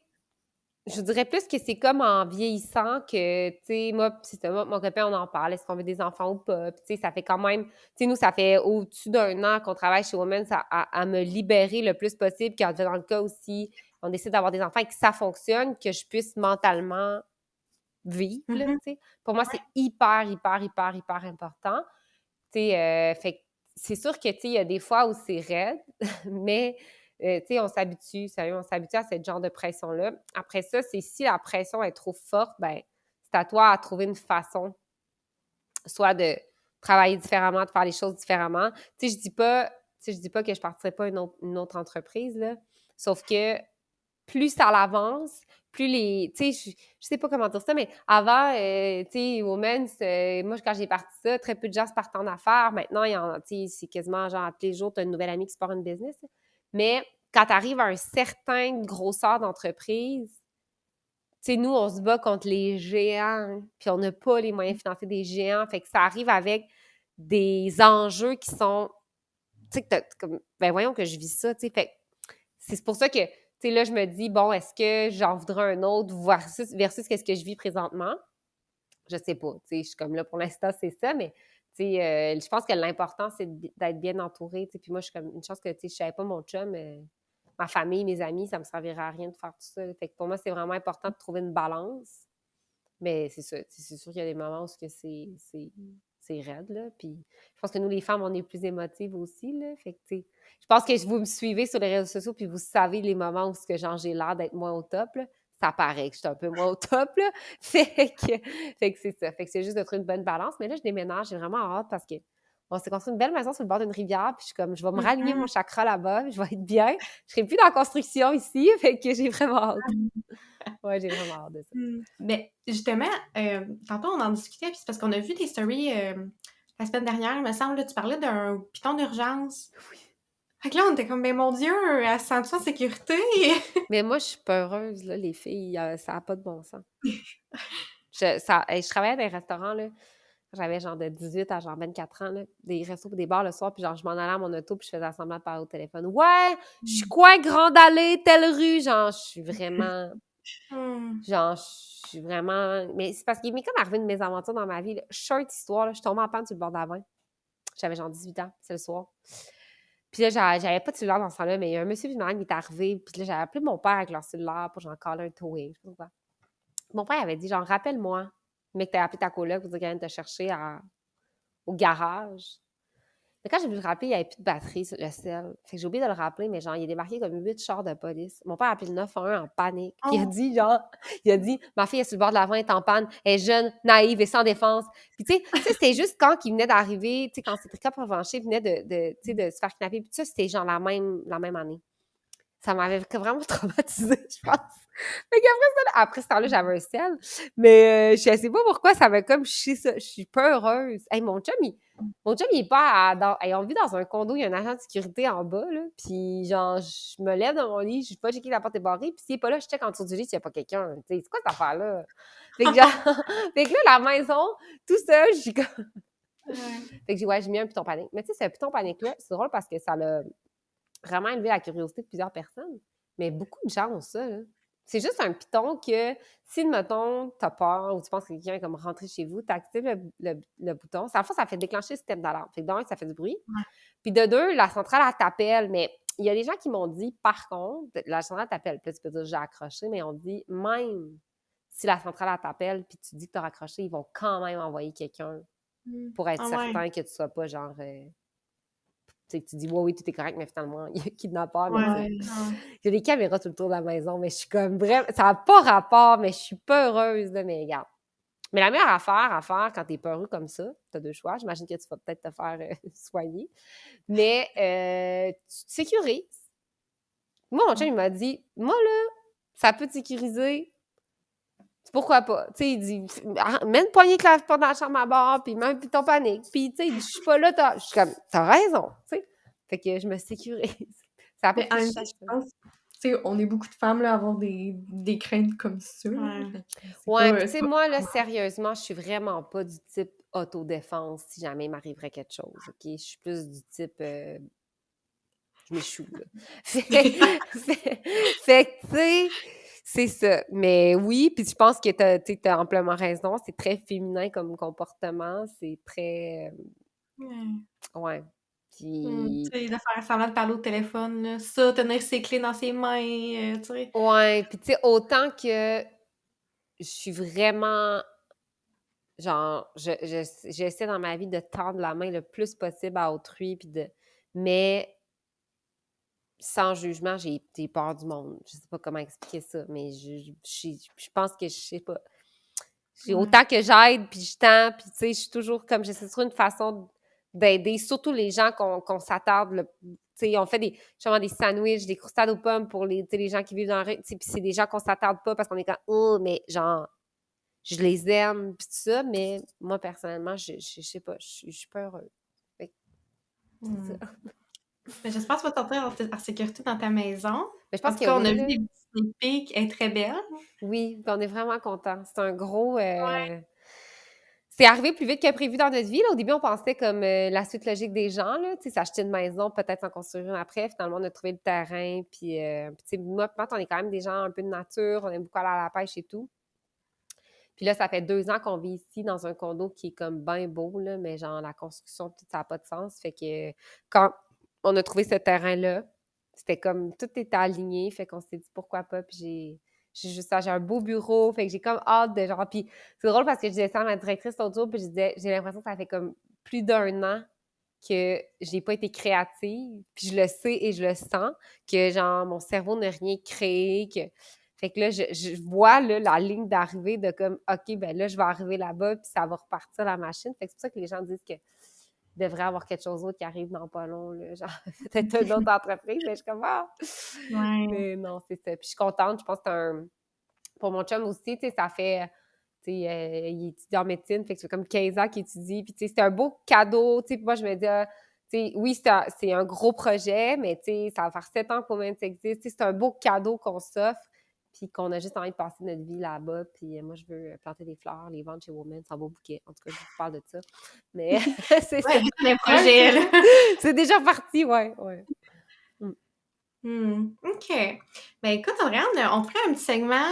je dirais plus que c'est comme en vieillissant que, tu sais, moi, pis c'est ça, moi, mon copain, on en parle, est-ce qu'on veut des enfants ou pas? Puis, tu sais, ça fait quand même, tu sais, nous, ça fait au-dessus d'un an qu'on travaille chez Women's à me libérer le plus possible, quand dans le cas aussi, on décide d'avoir des enfants et que ça fonctionne, que je puisse mentalement vivre, là, tu sais. Pour moi, c'est hyper, hyper, hyper, hyper important. Tu sais, fait que c'est sûr que, tu sais, il y a des fois où c'est raide, mais, tu sais, on s'habitue, sérieux, on s'habitue à ce genre de pression-là. Après ça, c'est si la pression est trop forte, ben c'est à toi à trouver une façon, soit de travailler différemment, de faire les choses différemment. Tu sais, je dis pas que je partirai pas une autre entreprise, là, sauf que plus ça l'avance, plus les... Tu sais, je sais pas comment dire ça, mais avant, tu sais, Women's, moi, quand j'ai parti ça, très peu de gens se partent en affaires. Maintenant, tu sais, c'est quasiment genre, tous les jours, tu as une nouvelle amie qui se part une business. Là. Mais quand tu arrives à un certain grosseur d'entreprise, tu sais, nous, on se bat contre les géants, puis on n'a pas les moyens financiers des géants. Fait que ça arrive avec des enjeux qui sont... Tu sais, comme, ben voyons que je vis ça, tu sais. Fait que c'est pour ça que, tu sais, là, je me dis, bon, est-ce que j'en voudrais un autre versus qu'est-ce que je vis présentement? Je sais pas, tu sais, je suis comme là, pour l'instant, c'est ça, mais, tu sais, je pense que l'important, c'est d'être bien entourée, tu sais, puis moi, je suis comme, une chance que, tu sais, je savais pas mon chum, ma famille, mes amis, ça me servirait à rien de faire tout ça, là. Fait que pour moi, c'est vraiment important de trouver une balance, mais c'est ça, c'est sûr qu'il y a des moments où c'est raide, là, puis je pense que nous, les femmes, on est plus émotives aussi, là, fait que, tu sais, je pense que vous me suivez sur les réseaux sociaux, puis vous savez les moments où genre, j'ai l'air d'être moins au top, là, ça paraît que je suis un peu moins au top, là, fait que c'est ça, fait que c'est juste de trouver une bonne balance, mais là, je déménage, j'ai vraiment hâte parce que on s'est construit une belle maison sur le bord d'une rivière, puis je suis comme, je vais me raligner mon chakra là-bas, je vais être bien, je serai plus dans la construction ici, fait que j'ai vraiment hâte. Ouais, j'ai vraiment hâte de ça. Mais justement, tantôt, on en discutait, puis c'est parce qu'on a vu des stories la semaine dernière, il me semble, là, tu parlais d'un piton d'urgence. Oui. Fait que là, on était comme, ben mon Dieu, elle se sent en sécurité? Mais moi, je suis peureuse, là, les filles, ça n'a pas de bon sens. Je travaillais dans des restaurants, là. J'avais genre de 18 à genre 24 ans, là, des restos et des bars le soir, puis genre, je m'en allais à mon auto, puis je faisais semblant de parler au téléphone. Ouais, je suis coin Grande Allée, telle rue. Genre, je suis vraiment. Genre, je suis vraiment. Mais c'est parce qu'il m'est comme arrivé une mésaventures dans ma vie. Là. Short histoire, là, je suis tombée en panne sur le bord d'avant. J'avais genre 18 ans, c'est le soir. Puis là, j'avais pas de cellulaire dans ce temps-là, mais il y a un monsieur qui est arrivé, puis là, j'avais appelé mon père avec leur cellulaire pour genre caler un towing. Je sais pas quoi. Mon père avait dit, genre, rappelle-moi, mais que t'as appelé ta coloc pour dire qu'elle vient te chercher au garage. Mais quand j'ai voulu le rappeler, il n'y avait plus de batterie sur le sel. Fait que j'ai oublié de le rappeler, mais genre, il a débarqué comme 8 chars de police. Mon père a appelé le 911 en panique. Puis il a dit, ma fille est sur le bord de la voie, elle est en panne, elle est jeune, naïve et sans défense. Puis tu sais, c'était juste quand il venait d'arriver, tu sais, quand Cédric Provencher venait de se faire kidnapper. Puis ça, c'était genre la même année. Ça m'avait vraiment traumatisée, je pense. Fait qu'après ce temps-là, j'avais un sel. Mais je sais pas pourquoi, ça m'a comme chié ça. Je suis pas heureuse. Hey, mon chum, il est pas on vit dans un condo, il y a un agent de sécurité en bas, là. Puis genre, je me lève dans mon lit, je vais pas checker que la porte est barrée. Puis s'il est pas là, je check en dessous du lit s'il y a pas quelqu'un. Tu sais, c'est quoi cette affaire-là? Fait que genre, fait que là, la maison, tout seul, je suis comme... Fait que j'ai mis un piton panique. Mais tu sais, ce piton panique-là, c'est drôle parce que ça l'a vraiment élevé la curiosité de plusieurs personnes. Mais beaucoup de gens ont ça, là. C'est juste un piton que, si, mettons, t'as peur ou tu penses que quelqu'un est comme rentré chez vous, t'actives le bouton. À la fois, ça fait déclencher le système d'alarme. Fait que d'un, ça fait du bruit. Ouais. Puis de deux, la centrale, elle t'appelle. Mais il y a des gens qui m'ont dit, par contre, la centrale t'appelle. Puis là, tu peux dire, j'ai accroché, mais on dit, même si la centrale elle t'appelle puis tu dis que tu as raccroché, ils vont quand même envoyer quelqu'un pour être Ah certain ouais. que tu sois pas genre... tu sais, tu dis, oui, tout est correct, mais finalement, il y a kidnappeur, mais Ouais. tu sais, Ah. j'ai des caméras tout le tour de la maison, mais je suis comme, bref, ça n'a pas rapport, mais je suis pas heureuse, là, mais regarde. Mais la meilleure affaire à faire quand t'es peureux comme ça, t'as 2 choix, j'imagine que tu vas peut-être te faire soigner, mais tu te sécurises. Moi, mon chum, il m'a dit, moi, là, ça peut te sécuriser, pourquoi pas? Tu sais, il dit, mets une poignée de clave-pas dans la chambre à bord, puis même, puis ton panique. Puis, tu sais, il dit, je suis pas là, je suis comme, t'as raison, tu sais. Fait que je me sécurise. Ça a pas Mais en pris même temps, je pense, tu sais, on est beaucoup de femmes, là, à avoir des craintes comme ça. Là. Ouais. Fait que c'est Ouais, pas, puis tu c'est sais, pas moi, là, normal. sérieusement, je suis vraiment pas du type autodéfense si jamais il m'arriverait quelque chose, OK? Je suis plus du type, je m'échoue, là. Fait que, tu sais, c'est ça. Mais oui, puis je pense que t'as amplement raison. C'est très féminin comme comportement. C'est très... ouais. Puis... Tu sais, de faire semblant de parler au téléphone, là. Ça, tenir ses clés dans ses mains, tu sais. ouais, puis tu sais, autant que je suis vraiment... Genre, j'essaie dans ma vie de tendre la main le plus possible à autrui, puis de... Mais sans jugement, j'ai peur du monde. Je sais pas comment expliquer ça, mais je pense que je sais pas. Autant que j'aide, puis je tends, puis tu sais, je suis toujours comme, j'essaie de trouver une façon d'aider, surtout les gens qu'on s'attarde, tu sais, on fait justement des sandwichs, des croustades aux pommes pour tu sais, les gens qui vivent dans la rue, tu sais, puis c'est des gens qu'on s'attarde pas parce qu'on est comme, oh, mais genre, je les aime, puis tout ça, mais moi, personnellement, je sais pas, je suis pas heureuse. Fait que c'est ça. Mais j'espère que tu vas te sentir en sécurité dans ta maison. Mais je En pense tout que cas, on a oui, vu là. des petits sneak peeks, elle est très belle. Oui, puis on est vraiment contents. C'est un gros... C'est arrivé plus vite que prévu dans notre vie. Là. Au début, on pensait comme la suite logique des gens, là, tu sais, s'acheter une maison, peut-être s'en construire une après. Finalement, on a trouvé le terrain. Puis, tu sais, moi, Matt, on est quand même des gens un peu de nature. On aime beaucoup aller à la pêche et tout. Puis là, ça fait 2 ans qu'on vit ici dans un condo qui est comme bien beau, là, mais genre, la construction, tout ça n'a pas de sens. Fait que quand on a trouvé ce terrain-là, c'était comme tout était aligné. Fait qu'on s'est dit pourquoi pas. Puis j'ai juste ça, j'ai un beau bureau. Fait que j'ai comme hâte de genre. Puis c'est drôle parce que je disais ça à ma directrice l'autre jour, puis je disais, j'ai l'impression que ça fait comme plus d'1 an que j'ai pas été créative. Puis je le sais et je le sens, que genre, mon cerveau n'a rien créé, que. Fait que là, je vois là, la ligne d'arrivée de comme, OK, ben là, je vais arriver là-bas, puis ça va repartir la machine. Fait que c'est pour ça que les gens disent que devrait avoir quelque chose d'autre qui arrive dans pas long, là, genre peut-être une autre entreprise, mais je suis comme, ah! Ouais. Mais non, c'est ça. Puis je suis contente, je pense que c'est un... Pour mon chum aussi, tu sais, ça fait... Tu sais, il étudie en médecine, fait que ça fait comme 15 ans qu'il étudie, puis tu sais, c'est un beau cadeau, tu sais, puis moi, je me dis, tu sais, oui, c'est un gros projet, mais tu sais, ça va faire 7 ans qu'au moins ça existe, tu sais, c'est un beau cadeau qu'on s'offre, puis qu'on a juste envie de passer notre vie là-bas, puis moi, je veux planter des fleurs, les vendre chez Women, c'est un beau bouquet. En tout cas, je vous parle de ça. Mais c'est ça. Les projets, là. C'est déjà parti, ouais. OK. Ben écoute, regarde, on ferait un petit segment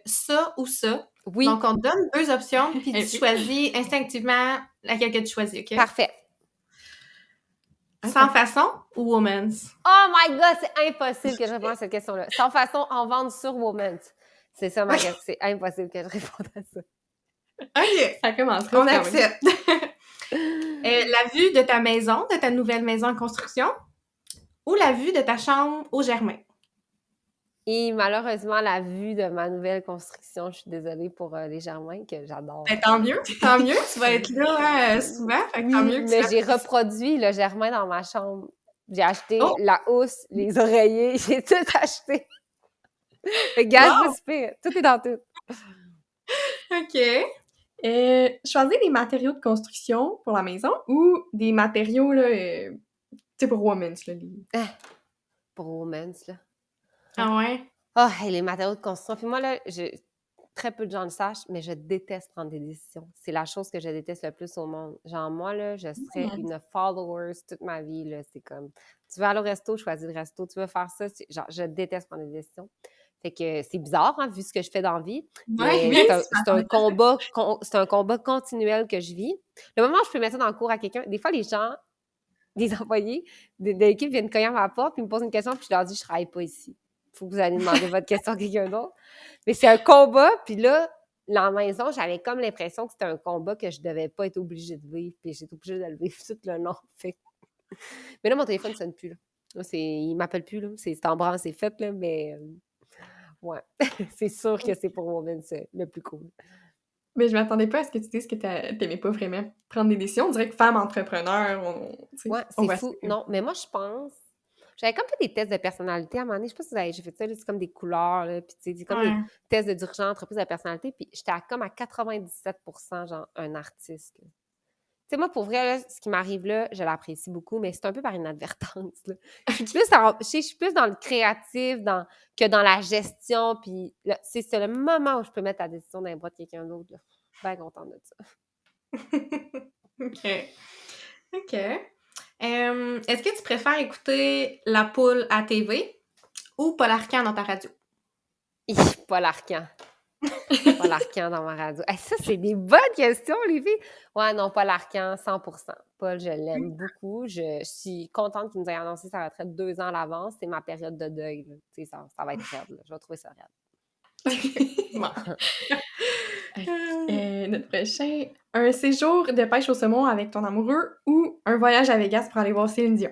ça ou ça. Oui. Donc, on te donne 2 options, puis tu choisis instinctivement laquelle que tu choisis, OK? Parfait. Sans façon ou woman's? Oh my God, c'est impossible que je réponde à cette question-là. Sans façon, en vendre sur Women. C'est ça ma question. C'est impossible que je réponde à ça. OK. Ça commence. On accepte. La vue de ta maison, de ta nouvelle maison en construction, ou la vue de ta chambre au Germain? Et malheureusement, la vue de ma nouvelle construction, je suis désolée pour les Germains, que j'adore. Ben, tant mieux, tu vas être là souvent, fait que tant mieux que mais tu j'ai reproduit le Germain dans ma chambre. J'ai acheté Oh! la housse, les oreillers, j'ai tout acheté. Le gaz, Wow! c'est pire. Tout est dans tout. OK. Choisir des matériaux de construction pour la maison ou des matériaux, là, tu sais, pour women's, là. Pour Women's, là. Ah ouais? Ah, et les matériaux de construction. Puis moi, là, très peu de gens le sachent, mais je déteste prendre des décisions. C'est la chose que je déteste le plus au monde. Genre, moi, là, je serais une follower toute ma vie, là. C'est comme, tu veux aller au resto, choisis le resto. Tu veux faire ça, genre, je déteste prendre des décisions. Fait que c'est bizarre, hein, vu ce que je fais dans la vie. Ouais, Mais oui, c'est un combat continuel que je vis. Le moment où je peux mettre ça dans le cours à quelqu'un, des fois, les gens, des employés de l'équipe viennent cogner à ma porte, puis me posent une question, puis je leur dis, je travaille pas ici. Faut que vous allez demander votre question à quelqu'un d'autre. Mais c'est un combat, puis là, la maison, j'avais comme l'impression que c'était un combat que je devais pas être obligée de vivre, puis j'étais obligée de le vivre tout le long. Fait mais là, mon téléphone ne sonne plus, là. Là, il m'appelle plus, là. C'est en branle, c'est fait, là, mais ouais. C'est sûr que c'est pour moi le plus cool. Mais je m'attendais pas à ce que tu dises que t'aimais pas vraiment prendre des décisions. On dirait que femme entrepreneur, tu sais, Ouais, on c'est voit fou. ça. Non, mais moi, je pense. J'avais comme fait des tests de personnalité à un moment donné. Je sais pas si j'ai fait ça, là, c'est comme des couleurs, là, puis tu sais, c'est comme des Ouais. tests de dirigeant d'entreprise de personnalité, puis j'étais comme à 97% genre un artiste, là. Tu sais, moi, pour vrai, là, ce qui m'arrive là, je l'apprécie beaucoup, mais c'est un peu par inadvertance, là. Je suis plus dans le créatif que dans la gestion, puis là, c'est le moment où je peux mettre la décision dans les bras de quelqu'un d'autre, là. Bien contente de ça. OK. OK. Est-ce que tu préfères écouter La Poule à TV ou Paul Arcand dans ta radio? Paul Arcand. Paul Arcand dans ma radio. Hey, ça, c'est des bonnes questions, les filles. Ouais, non, Paul Arcand, 100%. Paul, je l'aime beaucoup. Je suis contente qu'il nous ait annoncé sa retraite 2 ans à l'avance. C'est ma période de deuil, là. Tu sais, ça va être raide, là. Je vais trouver ça raide. Bon. Notre prochain, un séjour de pêche au saumon avec ton amoureux ou un voyage à Vegas pour aller voir Céline Dion?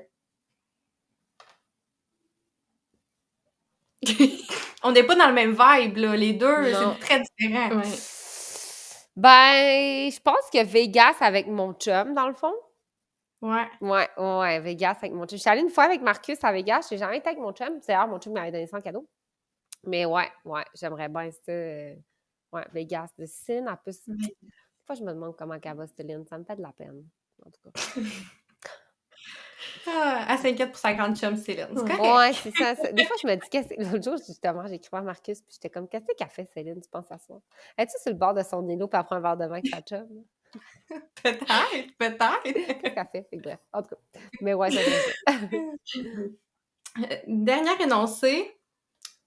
On n'est pas dans le même vibe, là. Les deux, Non. c'est très différent. Ouais. Ben, je pense que Vegas avec mon chum, dans le fond. Ouais. Ouais, Vegas avec mon chum. Je suis allée une fois avec Marcus à Vegas. J'ai jamais été avec mon chum. D'ailleurs, mon chum m'avait donné ça en cadeau. Mais ouais, j'aimerais bien ça. Ouais, Vegas. De Céline, en plus. Ouais. Des fois, je me demande comment elle va, Céline. Ça me fait de la peine, en tout cas. Ah, elle s'inquiète pour sa grande chum Céline. C'est correct. Ouais, c'est ça. Des fois, je me dis, l'autre jour, justement, j'ai écrit à Marcus, puis j'étais comme, qu'est-ce qu'elle fait, Céline, tu penses à ça? Es-tu sur le bord de son îlot, puis elle prend un verre de vin avec sa chum? Peut-être. Qu'est-ce qu'elle fait? Fait que bref, en tout cas. Mais ouais, j'aimerais ça. Dernier énoncé.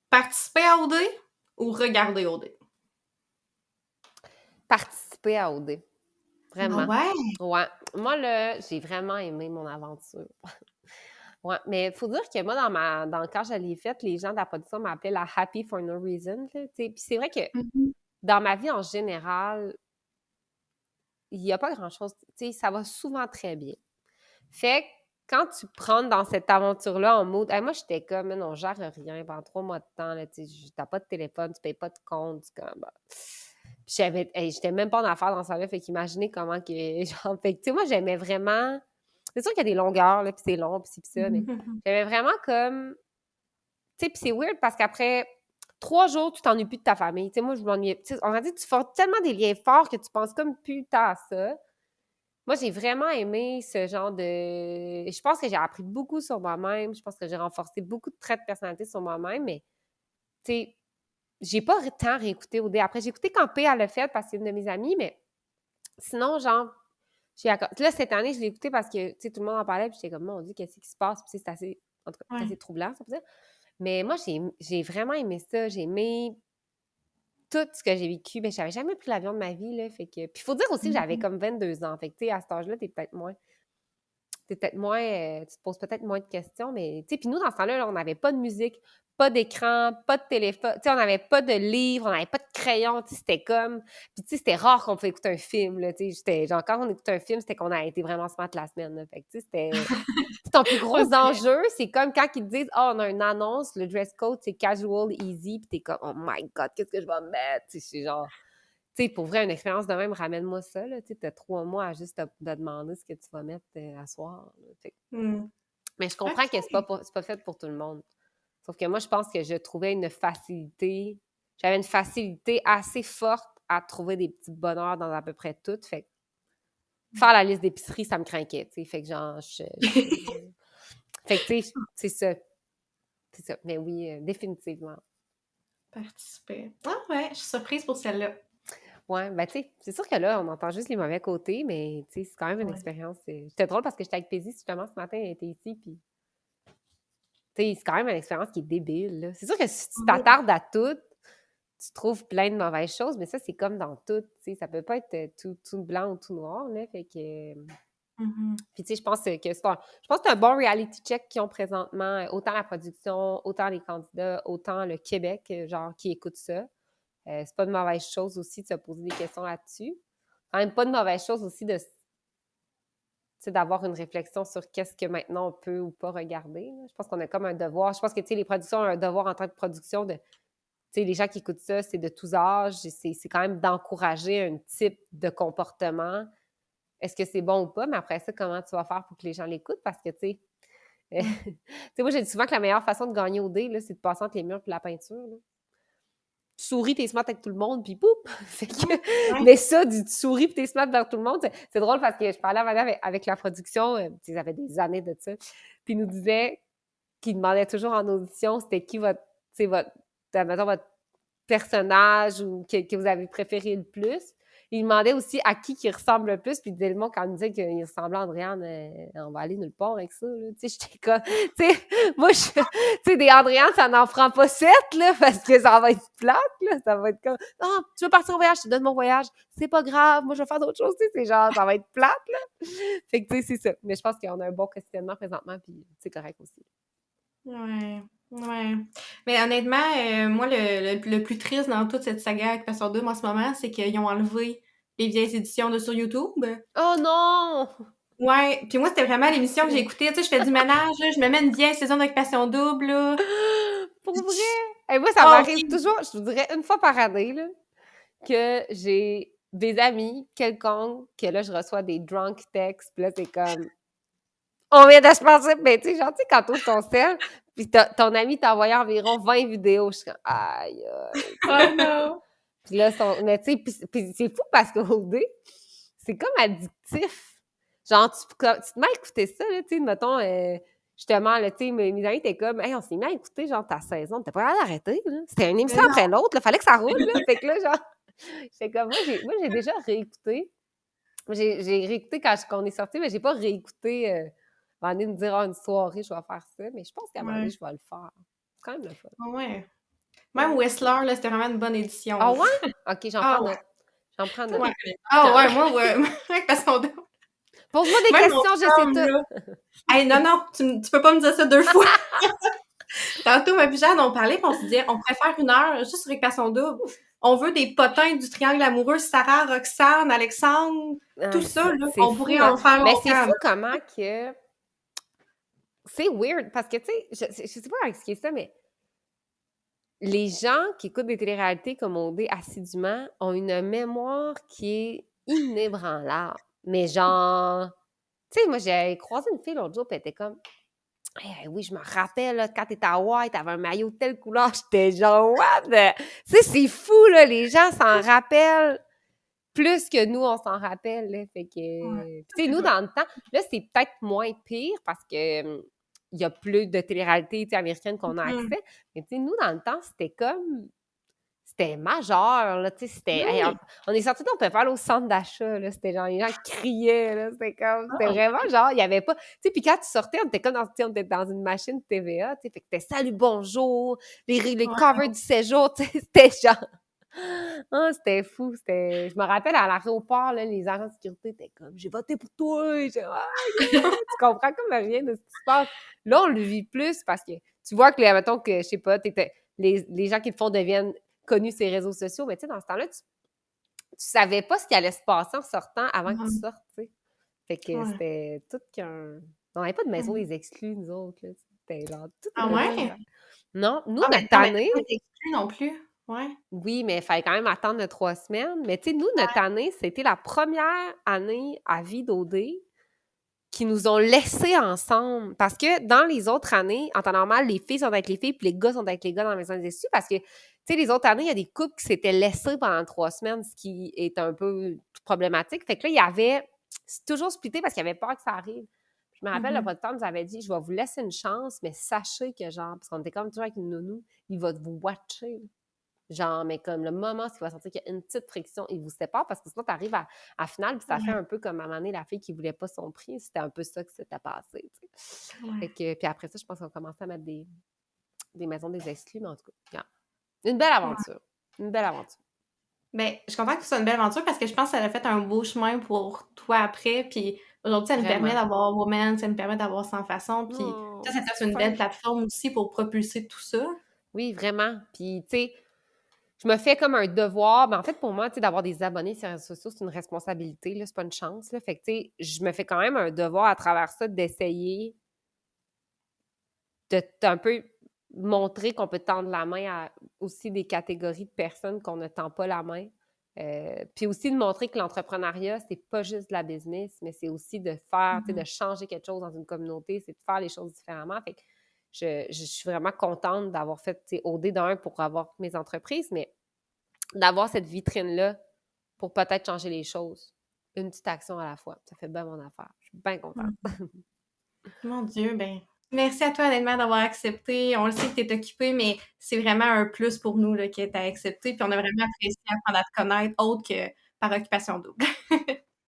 Participer à OD ou regarder OD? Participer à OD. Vraiment. Ah ouais? Ouais. Moi, là, j'ai vraiment aimé mon aventure. Ouais, mais il faut dire que moi, quand je l'ai faite, les gens de la production m'appelaient la happy for no reason. Là, puis c'est vrai que dans ma vie en général, il n'y a pas grand-chose. Ça va souvent très bien. Fait que quand tu prends dans cette aventure-là en mode, hey, moi, j'étais comme, mais non, gère rien pendant 3 mois de temps. Tu n'as pas de téléphone, tu ne payes pas de compte. Comme, bah. Puis j'étais même pas en affaires dans ça là. Fait qu'imaginez comment que. Genre, fait que, tu sais, moi, j'aimais vraiment. C'est sûr qu'il y a des longueurs, là, puis c'est long, puis ça, mais j'aimais vraiment comme. Tu sais, puis c'est weird parce qu'après 3 jours, tu t'ennuies plus de ta famille. Tu sais, moi, je m'ennuyais. On a dit, tu fais tellement des liens forts que tu penses comme plus tant à ça. Moi, j'ai vraiment aimé ce genre de. Je pense que j'ai appris beaucoup sur moi-même. Je pense que j'ai renforcé beaucoup de traits de personnalité sur moi-même, mais, tu sais, j'ai pas tant réécouté OD. Après, j'ai écouté quand P, elle l'a fait parce que c'est une de mes amies, mais sinon, genre, là, cette année, je l'ai écouté parce que, tu sais, tout le monde en parlait, puis j'étais comme, mon Dieu, qu'est-ce qui se passe? Puis c'est assez, en tout cas, c'est assez troublant, ça peut dire. Mais moi, j'ai vraiment aimé ça. J'ai aimé tout ce que j'ai vécu. Ben, j'avais jamais pris l'avion de ma vie, là, fait que... Puis il faut dire aussi que j'avais comme 22 ans. Fait que, tu sais, à cet âge-là, t'es peut-être moins... tu te poses peut-être moins de questions, mais, tu sais, puis nous, dans ce temps-là, là, on n'avait pas de musique, pas d'écran, pas de téléphone, tu sais, on n'avait pas de livre, on n'avait pas de crayon, tu sais, c'était comme... Puis, tu sais, c'était rare qu'on pouvait écouter un film, là, tu sais, genre, quand on écoutait un film, c'était qu'on a été vraiment smart la semaine, là, fait que, tu sais, c'était... ton plus gros enjeu, c'est comme quand ils te disent « Oh, on a une annonce, le dress code, c'est casual, easy », puis t'es comme « Oh my God, qu'est-ce que je vais mettre? » Tu sais, c'est genre... Tu sais, pour vrai, une expérience de même, ramène-moi ça, là. Tu sais, t'as 3 mois à juste te demander ce que tu vas mettre à soir. Mais je comprends que c'est pas fait pour tout le monde. Sauf que moi, je pense que je trouvais j'avais une facilité assez forte à trouver des petits bonheurs dans à peu près tout. Fait que faire la liste d'épicerie, ça me craquait, tu sais. Fait que genre, fait que, tu sais, c'est ça. C'est ça. Mais oui, définitivement. Participer. Ah ouais, je suis surprise pour celle-là. Ouais, ben tu sais, c'est sûr que là, on entend juste les mauvais côtés, mais tu sais, c'est quand même une expérience. C'était drôle parce que j'étais avec Paisy justement ce matin, elle était ici, puis tu sais, c'est quand même une expérience qui est débile, là. C'est sûr que si tu t'attardes à tout, tu trouves plein de mauvaises choses, mais ça, c'est comme dans tout, tu sais, ça peut pas être tout blanc ou tout noir, là, fait que... Puis tu sais, je pense que c'est un bon reality check qu'ils ont présentement, autant la production, autant les candidats, autant le Québec, genre, qui écoute ça. C'est pas de mauvaise chose aussi de se poser des questions là-dessus. Quand même pas de mauvaise chose aussi de, tu sais, d'avoir une réflexion sur qu'est-ce que maintenant on peut ou pas regarder, là. Je pense qu'on a comme un devoir. Je pense que, tu sais, les productions ont un devoir en tant que production de, tu sais, les gens qui écoutent ça, c'est de tous âges. C'est quand même d'encourager un type de comportement. Est-ce que c'est bon ou pas? Mais après ça, comment tu vas faire pour que les gens l'écoutent? Parce que, tu sais, tu sais, moi, j'ai dit souvent que la meilleure façon de gagner au dé, là, c'est de passer entre les murs et la peinture, là. Tu souris, t'es smart avec tout le monde, puis pouf! Fait que, mais ça, tu souris puis t'es smart vers tout le monde, c'est drôle parce que je parlais avec la production, ils avaient des années de ça, puis ils nous disaient qu'ils demandaient toujours en audition c'était qui votre, tu sais, mettons, votre personnage ou que vous avez préféré le plus. Ils demandaient aussi à qui ressemble le plus, puis dès le monde, quand ils me disaient qu'il ressemblait à Andréane, on va aller nulle part avec ça, là. Tu sais, j'étais comme, tu sais, moi, tu sais, des Andréane, ça n'en prend pas 7, là, parce que ça va être plate, là, ça va être comme, non, tu veux partir en voyage, je te donne mon voyage, c'est pas grave, moi, je vais faire d'autres choses, tu sais, c'est genre, ça va être plate, là. Fait que, tu sais, c'est ça. Mais je pense qu'on a un bon questionnement présentement, puis c'est correct aussi. Ouais. Mais honnêtement, moi, le plus triste dans toute cette saga avec Passion 2 en ce moment, c'est qu'ils ont enlevé les vieilles éditions de sur YouTube. Oh non! Ouais, puis moi, c'était vraiment l'émission que j'ai écoutée. Tu sais, je fais du ménage, là, je me mets une vieille saison d'Occupation Double, là. Pour vrai? Et moi, ça Oh, m'arrive toujours, je vous dirais, une fois par année, là, que j'ai des amis quelconques, que là, je reçois des drunk texts, puis là, c'est comme, on vient de se passer, mais tu sais, genre, tu sais, quand t'ouvres ton sel, puis ton ami t'a envoyé environ 20 vidéos, je suis comme, aïe, aïe. oh non! Puis là, mais tu sais, puis c'est fou parce qu'au dé, c'est comme addictif. Genre, tu te mets à écouter ça, là, tu sais, mettons, justement, là, tu sais, mes amis étaient comme, hey, on s'est mis à écouter, genre, ta saison, t'as pas l'air d'arrêter, là. C'était une émission après l'autre, là, fallait que ça roule, là. Fait que là, genre, j'étais comme, moi, j'ai déjà réécouté. J'ai réécouté quand on est sorti, mais j'ai pas réécouté, à un moment donné, me dire, une soirée, je vais faire ça, mais je pense qu'à un moment donné, je vais le faire. C'est quand même le fun. Ouais. Même Whistler, là, c'était vraiment une bonne édition. Ah ouais? OK, j'en prends note. J'en prends note. Ouais. Ah ouais, moi, ouais. Parce qu'on... Pose-moi des Même questions, je sais tout. Hey, non, tu peux pas me dire ça 2 fois. Tantôt, ma puis Jeanne, on parlait, puis on se disait, on préfère 1 heure juste sur Équation Double. On veut des potins du triangle amoureux, Sarah, Roxane, Alexandre, tout ça, là. On pourrait en faire longtemps. Mais c'est fou comment que... C'est weird, parce que, tu sais, je sais pas expliquer ça, mais les gens qui écoutent des téléréalités comme on dit assidûment ont une mémoire qui est inébranlable. Mais genre... Tu sais, moi, j'ai croisé une fille l'autre jour, puis elle était comme... Hey, oui, je me rappelle, là, quand t'étais à Hawaï, t'avais un maillot de telle couleur, j'étais genre, what? Tu sais, c'est fou, là, les gens s'en rappellent plus que nous, on s'en rappelle, là. Fait que, tu sais, nous, dans le temps, là, c'est peut-être moins pire parce que il y a plus de télé-réalité américaine qu'on a accès. Mais tu sais, nous, dans le temps, c'était comme... C'était majeur, là, tu sais, c'était... Hey, on est sortis, on pouvait pas aller au centre d'achat, là, c'était genre, les gens criaient, là, c'était comme... C'était vraiment genre, il y avait pas... Tu sais, puis quand tu sortais, on était comme dans, on était dans une machine TVA, tu sais, fait que c'était salut, bonjour, les covers du séjour, tu sais, c'était genre... Ah, c'était fou, c'était... Je me rappelle, à l'aéroport, là, les agents de sécurité étaient comme, j'ai voté pour toi, tu comprends comme rien de ce qui se passe. Là, on le vit plus parce que tu vois que, mettons que, je sais pas, les gens qui le font deviennent connus sur les réseaux sociaux, mais tu sais, dans ce temps-là, tu savais pas ce qui allait se passer en sortant avant que tu sortes, tu sais. Fait que c'était tout qu'un... On n'avait pas de maison des exclus, nous autres, là. C'était genre... Tout non, nous, notre année... Pas d'exclus non plus, ouais. Oui, mais il fallait quand même attendre 3 semaines. Mais tu sais, nous, notre année, c'était la première année à vie d'OD qui nous ont laissés ensemble. Parce que dans les autres années, en temps normal, les filles sont avec les filles puis les gars sont avec les gars dans la maison des exclus parce que, tu sais, les autres années, il y a des couples qui s'étaient laissés pendant 3 semaines, ce qui est un peu problématique. Fait que là, il y avait... C'est toujours splitté parce qu'il y avait peur que ça arrive. Je me rappelle, le producteur nous avait dit, je vais vous laisser une chance, mais sachez que, genre, parce qu'on était comme toujours avec une nounou, il va vous watcher. Genre, mais comme le moment où il va sentir qu'il y a une petite friction, il vous sépare parce que sinon, tu arrives à finale, puis ça fait un peu comme à un moment donné, la fille qui voulait pas son prix. C'était un peu ça que s'était passé. Tu sais. Fait que, puis après ça, je pense qu'on commençait à mettre des maisons des exclus, mais en tout cas, une belle aventure. Une belle aventure. Ben, je suis contente que ce soit une belle aventure parce que je pense que ça a fait un beau chemin pour toi après. Puis aujourd'hui, ça nous permet d'avoir Woman, ça nous permet d'avoir Sans Façon. Puis ça fait une belle plateforme aussi pour propulser tout ça. Oui, vraiment. Puis, tu sais, je me fais comme un devoir. Mais en fait, pour moi, tu sais, d'avoir des abonnés sur les réseaux sociaux, c'est une responsabilité, là, c'est pas une chance, là. Fait que, tu sais, je me fais quand même un devoir à travers ça d'essayer de un peu montrer qu'on peut tendre la main à aussi des catégories de personnes qu'on ne tend pas la main. Puis aussi de montrer que l'entrepreneuriat, c'est pas juste de la business, mais c'est aussi de faire, tu sais, de changer quelque chose dans une communauté, c'est de faire les choses différemment. Fait que je suis vraiment contente d'avoir fait, tu sais, OD d'un pour avoir mes entreprises, mais d'avoir cette vitrine-là pour peut-être changer les choses. Une petite action à la fois. Ça fait bien mon affaire. Je suis bien contente. Mon Dieu, ben, merci à toi, honnêtement, d'avoir accepté. On le sait que tu es occupée, mais c'est vraiment un plus pour nous là, que tu as accepté. Puis on a vraiment apprécié apprendre à te connaître autre que par occupation double.